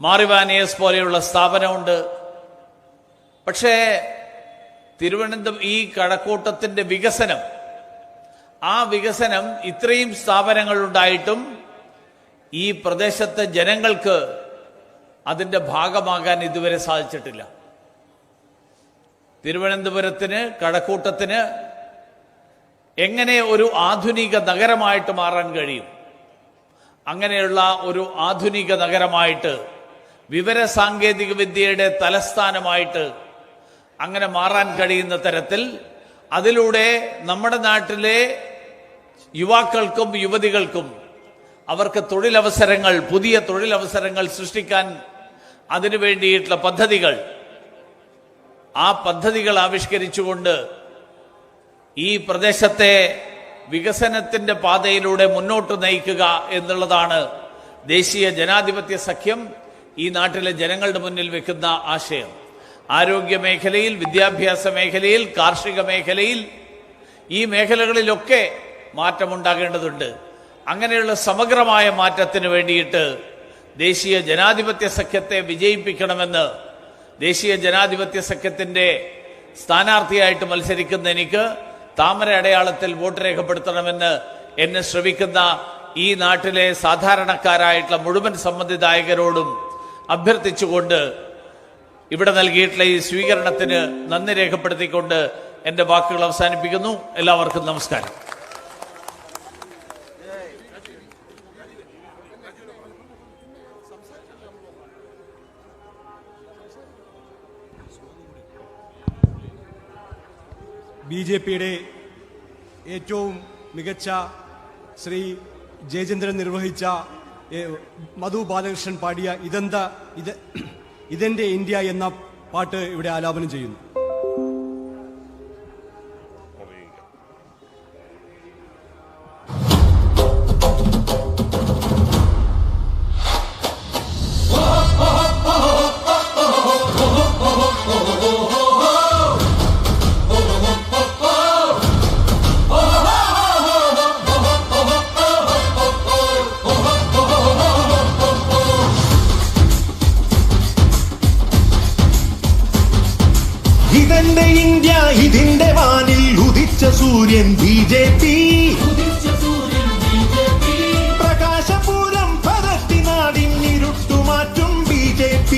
മാറിവാനിയസ് പോലെയുള്ള സ്ഥാപനമുണ്ട്. പക്ഷേ തിരുവനന്തപുരം ഈ കഴക്കൂട്ടത്തിന്റെ വികസനം, ആ വികസനം ഇത്രയും സ്ഥാപനങ്ങൾ ഉണ്ടായിട്ടും ഈ പ്രദേശത്തെ ജനങ്ങൾക്ക് അതിന്റെ ഭാഗമാകാൻ ഇതുവരെ സാധിച്ചിട്ടില്ല. തിരുവനന്തപുരത്തിന്, കഴക്കൂട്ടത്തിന് എങ്ങനെ ഒരു ആധുനിക നഗരമായിട്ട് മാറാൻ കഴിയും? അങ്ങനെയുള്ള ഒരു ആധുനിക നഗരമായിട്ട്, വിവര സാങ്കേതിക വിദ്യയുടെ തലസ്ഥാനമായിട്ട് അങ്ങനെ മാറാൻ കഴിയുന്ന തരത്തിൽ അതിലൂടെ നമ്മുടെ നാട്ടിലെ യുവാക്കൾക്കും യുവതികൾക്കും അവർക്ക് തൊഴിലവസരങ്ങൾ, പുതിയ തൊഴിലവസരങ്ങൾ സൃഷ്ടിക്കാൻ അതിനു വേണ്ടിയിട്ടുള്ള പദ്ധതികൾ, ആ പദ്ധതികൾ ആവിഷ്കരിച്ചുകൊണ്ട് ഈ പ്രദേശത്തെ വികസനത്തിന്റെ പാതയിലൂടെ മുന്നോട്ട് നയിക്കുക എന്നുള്ളതാണ് ദേശീയ ജനാധിപത്യ സഖ്യം ഈ നാട്ടിലെ ജനങ്ങളുടെ മുന്നിൽ വെക്കുന്ന ആശയം. ആരോഗ്യ മേഖലയിൽ, വിദ്യാഭ്യാസ മേഖലയിൽ, കാർഷിക മേഖലയിൽ, ഈ മേഖലകളിലൊക്കെ മാറ്റമുണ്ടാകേണ്ടതുണ്ട്. അങ്ങനെയുള്ള സമഗ്രമായ മാറ്റത്തിന് വേണ്ടിയിട്ട് ദേശീയ ജനാധിപത്യ സഖ്യത്തെ വിജയിപ്പിക്കണമെന്ന് ദേശീയ ജനാധിപത്യ സഖ്യത്തിന്റെ സ്ഥാനാർത്ഥിയായിട്ട് മത്സരിക്കുന്ന എനിക്ക് താമര അടയാളത്തിൽ വോട്ട് രേഖപ്പെടുത്തണമെന്ന് എന്നെ ശ്രമിക്കുന്ന ഈ നാട്ടിലെ സാധാരണക്കാരായിട്ടുള്ള മുഴുവൻ സമ്മതിദായകരോടും അഭ്യർത്ഥിച്ചുകൊണ്ട് ഇവിടെ നൽകിയിട്ടുള്ള ഈ സ്വീകരണത്തിന് നന്ദി രേഖപ്പെടുത്തിക്കൊണ്ട് എന്റെ വാക്കുകൾ അവസാനിപ്പിക്കുന്നു. എല്ലാവർക്കും നമസ്കാരം. BJPയുടെ ഏറ്റവും മികച്ച ശ്രീ ജയചന്ദ്രൻ നിർവഹിച്ച മധു ബാലകൃഷ്ണൻ പാടിയ ഇതെന്റെ ഇന്ത്യ എന്ന പാട്ട് ഇവിടെ ആലാപനം ചെയ്യുന്നു. ഇതെന്റെ ഇന്ത്യ, ഇതിന്റെ വാനിൽ ഉദിച്ച സൂര്യൻ BJP. പ്രകാശപൂരം പരത്തി നാടിൻ ഇരുട്ടുമാറ്റും BJP.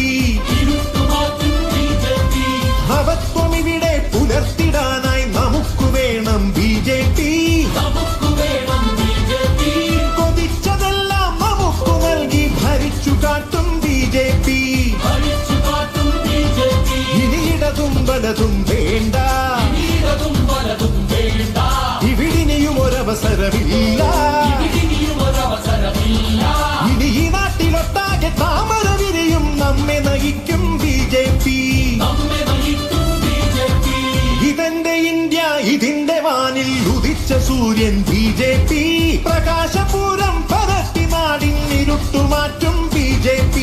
ഭവത്വമിവിടെ പുലർത്തിടാനായി നമുക്ക് വേണം BJP. കൊതിച്ചതെല്ലാം നമുക്ക് നൽകി ഭരിച്ചു കാട്ടും BJP. ഇനിയിടതും വലതും വേണ്ട, ഇവിടിനിയും ഒരവസരമില്ല. ഇനി ഈ നാട്ടിലൊട്ടാകെ താമര വിരിയും നമ്മെ നയിക്കും BJP. ഇതെന്റെ ഇന്ത്യ, ഇതിന്റെ വാനി വാനിൽ ഉദിച്ച സൂര്യൻ BJP പ്രകാശപൂരം പരത്തി നാടിൻ ഇരുട്ടുമാറ്റും BJP